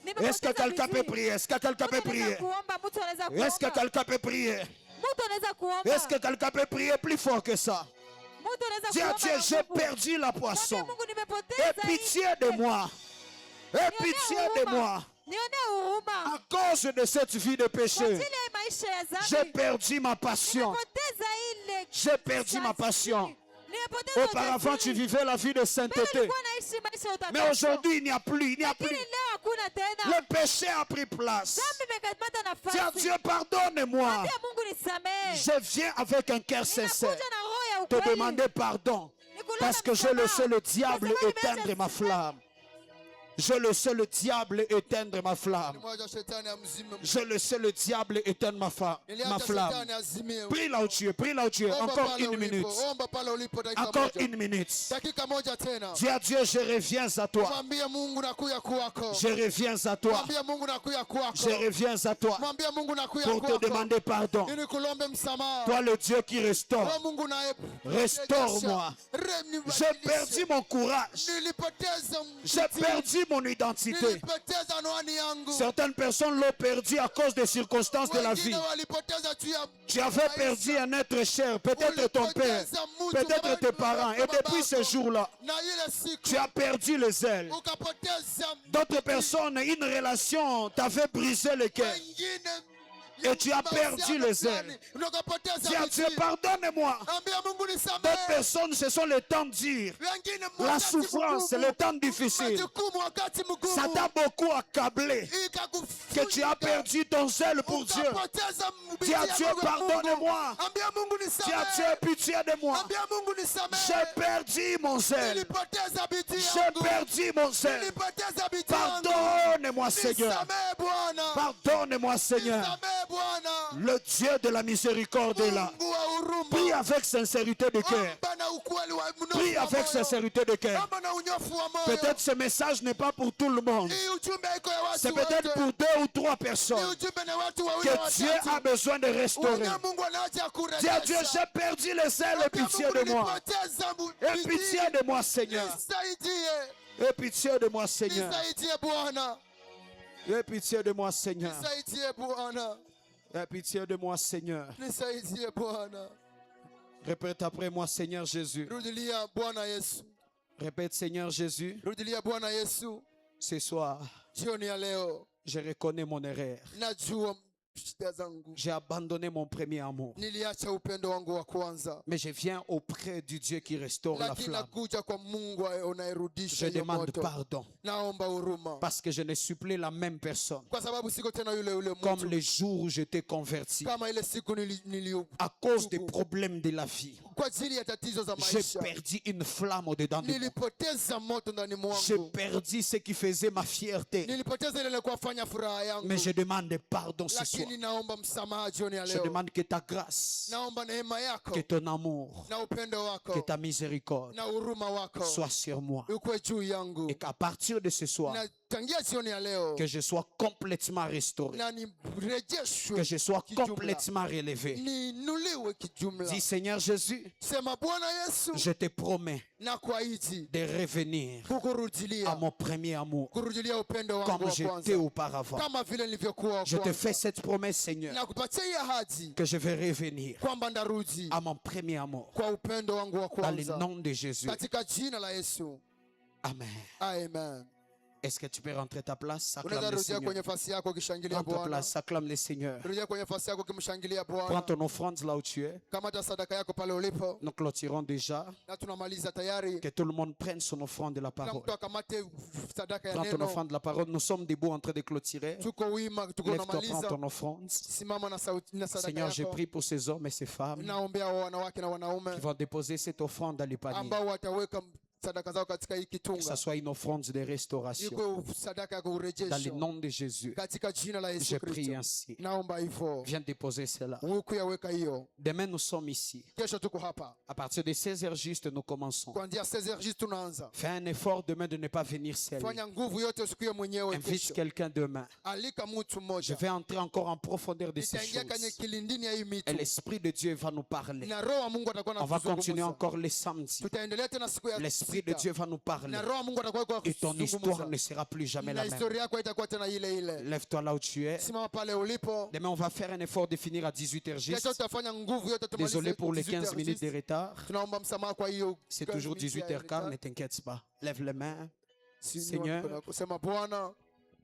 Nimepoteza Est-ce que quelqu'un bidii. peut prier? Est-ce que quelqu'un peut Mtu anaweza prier? kuomba, mtu anaweza Est-ce que kuomba. quelqu'un peut prier? Mtu anaweza kuomba. Est-ce que quelqu'un peut prier plus fort que ça? Mtu anaweza Dis à kuomba Dieu, na j'ai nguvu. perdu la Mwambie poisson. Mungu nimepoteza Aie pitié hii. de moi. Aie Nionee pitié de huruma. moi. Nionee huruma. À cause de cette vie de Kwa péché, ajili ya maisha ya j'ai dhambi. perdu ma passion. Nimepoteza ile J'ai perdu ma ujasiri. passion. Nimepoteza Auparavant, tu ujasiri. vivais la vie de Mbele sainteté. nilikuwa naishi maisha ya Mais utakatifu. aujourd'hui, il n'y a plus. Il n'y a Lakini plus. leo hakuna tena. Le péché a pris place. Dhambi imekamata Dis à nafasi. Dieu, pardonne-moi. Mwambie Mungu nisamehe. Je viens avec un cœur sincère Ninakuja na roho ya te ukweli. demander pardon. Nikulomba Parce que je msamaha. laissais le diable Kwa sababu éteindre nimeacha ma flamme. Je laissais le diable éteindre ma flamme. Nilimwacha shetani amzime. Je laissais le diable éteindre ma Niliacha flamme. shetani azimie. Prie là où tu es, prie là où tu es. Omba Encore pale une ulipo, minute. omba pale ulipo dakika Encore moja. une minute. Dakika moja tena. Dis à Dieu, je reviens à toi. Mwambie Mungu nakuja kwako. Je reviens à toi. Mwambie Mungu nakuja kwako. Je reviens à toi Mwambie Mungu nakuja pour te kwako. demander pardon. Ili kulombe msamaha. Toi, le Dieu qui restaure. Wewe Mungu naye. Restaure-moi. J'ai perdu mon courage. Nilipoteza J'ai perdu mon identité. Nilipoteza anwani yangu. Certaines personnes l'ont perdu à cause des circonstances de la vie. Wengine walipoteza juu ya Tu avais perdu un être cher, peut-être ton père, peut-être tes parents. Et depuis ce jour-là, na ile siku tu as perdu les ailes. ukapoteza D'autres personnes, une relation t'avait brisé le cœur. wengine Et tu as perdu les ailes. Dis à Dieu, pardonne-moi. Ambia Mungu nisamehe. D'autres personnes, ce sont les temps durs. Wengine La wakati souffrance, mgumu, les temps difficiles. majukumu wakati mgumu, Ça t'a beaucoup accablé. ikakufunika, Que tu as perdu ton zèle pour Dieu. ukapoteza Dis à bidii Dieu, yako kwa Mungu. pardonne-moi. Ambia Mungu Dis à nisamehe. Dieu, pitié de moi. Ambia Mungu nisamehe. J'ai perdu mon zèle. Nilipoteza bidii J'ai yangu. perdu mon zèle. Nilipoteza bidii yangu. Pardonne-moi, Seigneur. Nisamehe Bwana. Pardonne-moi, Seigneur. Nisamehe Bwana. Le Dieu de la miséricorde est là. Mungu wa huruma. Prie avec sincérité de cœur. Omba na ukweli wa mnofu Prie wa avec moyo. sincérité de cœur. Omba na unyofu wa moyo. Peut-être ce message n'est pas pour tout le monde. Hii ujumbe haiko ya watu C'est peut-être wote. pour 2 ou 3 Hii personnes ujumbe ni watu wawili que Dieu watatu. a besoin de restaurer. Wenye Mungu anaacha Dis à Dieu, kurejesha. j'ai perdu les ailes, aie Ambia pitié Mungu de moi. nilipoteza Aie bidii. pitié de moi, Seigneur. Nisaidie. Aie pitié de moi, Seigneur. Nisaidie Bwana. Aie pitié de moi, Seigneur. Nisaidie Bwana. Aie pitié de moi, Seigneur. Nisaidie Bwana. Répète après moi, Seigneur Jésus. Rudilia Bwana Yesu. Répète, Seigneur Jésus. Rudilia Bwana Yesu. Ce soir, Jioni ya leo je reconnais mon erreur. najua shida zangu. J'ai abandonné mon premier amour. Niliacha upendo wangu wa kwanza. Mais je viens auprès du Dieu qui restaure la Lakini flamme. nakuja kwa Mungu unayerudisha Je ile demande moto. pardon. Naomba huruma. Parce que je ne suis plus la même personne. Kwa sababu siko tena yule Comme mtu. les jours où j'étais converti. Kama ile siku À cause des problèmes de la vie. kwa ajili ya tatizo za J'ai maisha. perdu une flamme au-dedans de moi. Nilipoteza moto ndani J'ai mwangu. perdu ce qui faisait ma fierté. Nilipoteza ile kuwafanya furaha yangu. Mais je demande pardon ce soir. Lakini naomba msamaha jioni ya Je leo. demande que ta grâce, Naomba neema yako que ton amour, na upendo que wako ta miséricorde na huruma wako soit sur moi. ukwe juu yangu. Et qu'à partir de ce soir, Na tangia jioni ya leo que je sois complètement restauré, na nirejeshwe que je sois kijumla. complètement relevé. Niinuliwe kijumla. Dis Seigneur Jésus, Sema Bwana Yesu, je te promets na kuahidi de revenir à kukurudilia mon premier amour, kurudilia upendo wangu comme wa j'étais kwanza auparavant. kama vile nilivyokuwa wa Je te kwanza. fais cette promesse, Seigneur, Na kupatia hii ahadi que je vais revenir kwamba ndarudi à mon premier amour, kwa upendo wangu wa dans le kwanza nom de Jésus. katika jina la Yesu. Amen. Amen. Est-ce que tu peux rentrer ta place? Unaweza Acclame le rudia Seigneur. kwenye nafasi yako ukishangilia Prends ta Bwana. place, acclame le Seigneur. Rudia kwenye nafasi yako ukimshangilia Prends Bwana. ton offrande là où tu es. Kamata sadaka yako pale ulipo. Nous clôturons déjà. Na tunamaliza tayari. Que tout le monde prenne son offrande de la Kila parole. mtu akamate sadaka ya Prends ton neno. offrande de la parole. Nous sommes debout en train de clôturer. Tuko wima, tuko Lève-toi, prends namaliza. ton offrande. Simama na sauti na sadaka Seigneur, je yako. prie pour ces hommes et ces femmes Naombea wanawake na wanaume qui vont déposer cette offrande dans les paniers. ambao wataweka sadaka zao katika hii Que kitunga. ça soit une offrande de restauration. Iko sadaka ya Dans le kurejesha nom de Jésus, katika jina la je Yesu prie Kristo. ainsi. Naomba hivyo. Viens déposer cela. Kuyaweka hiyo. Demain, nous sommes ici. Kesho tuko hapa. À partir de 16h juste, nous commençons. Kuanzia 16h juste tunaanza. Fais un effort demain de ne pas venir seul. Fanya nguvu yote usikie mwenyewe Invite kesho. quelqu'un demain. Alika mtu Je mmoja. vais entrer encore en profondeur de ces Nitaingia kwenye choses. kilindini ya hii Et mitu. l'Esprit de Dieu va nous parler. Na roho wa Mungu atakuwa On va continuer anatuzungumza. encore les samedis. Tutaendelea tena siku ya L'Esprit de sita. Dieu va nous parler. Na roho wa Mungu atakuwa kwa Et ton histoire kuzungumza. ne sera plus jamais Na la même. historia yako itakuwa tena ile ile. Lève-toi là où tu es. Simama pale ulipo. Demain, on va faire un effort de finir à 18h Kesho juste. tutafanya nguvu yote tumalize. Désolé pour les 18h 15 minutes de juste. retard. Tunaomba msamaha kwa hiyo. C'est toujours 18h15, ne t'inquiète pas. Lève les mains. Seigneur, kusema Bwana,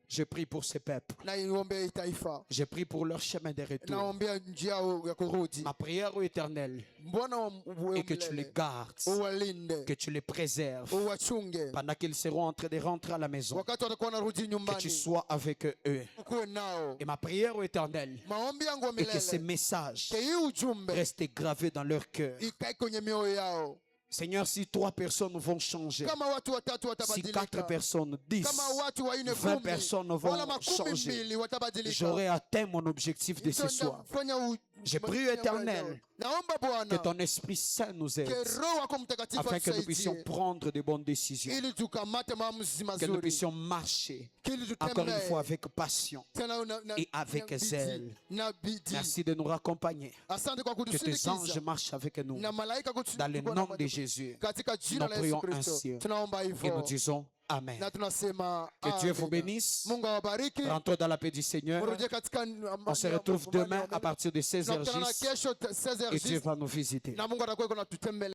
je prie pour ce peuple. na iombee hii taifa. Je prie pour leur chemin de retour. Naombea njia yao ya kurudi. Ma prière éternelle Bwana est que tu les gardes, uwalinde, que tu les préserves uwachunge. pendant qu'ils seront en train de rentrer à la maison. Wakati watakuwa wanarudi Que tu nyumbani, sois avec eux. ukuwe nao. Et ma prière éternelle Maombi yangu est que ces milele, messages ke hii ujumbe restent gravés dans leur cœur. ikae kwenye mioyo yao. Seigneur, si 3 personnes vont changer, Kama watu watatu si 4 watabadilika, personnes, 10, kama watu wanne 20 10, personnes wala vont makumi changer, mbili watabadilika, j'aurai atteint mon objectif de ce soir. Je prie, Éternel, naomba Que Bwana ton Esprit Saint nous aide ke Roho wako Mtakatifu afin que nous puissions atusaidie prendre de bonnes décisions, ili tukamate maamuzi que nous mazuri, puissions marcher ili encore une tutembee fois avec passion tena et avec bidii, zèle. na bidii. Merci de nous raccompagner. Asante kwa Que tes anges kutusindikiza marchent avec nous. na malaika Dans le kutusindikiza nom de Jésus, katika jina nous la Yesu prions Kristo ainsi. tunaomba et nous hivyo disons Amen. na tunasema Que Dieu vous amen. bénisse. Mungu awabariki. Rentrons dans la paix du Seigneur. Murudie katika On se retrouve demain à partir de 16h Tunakutana juste kesho 16h et Dieu juste va nous visiter. na Mungu atakuwa anatutembelea.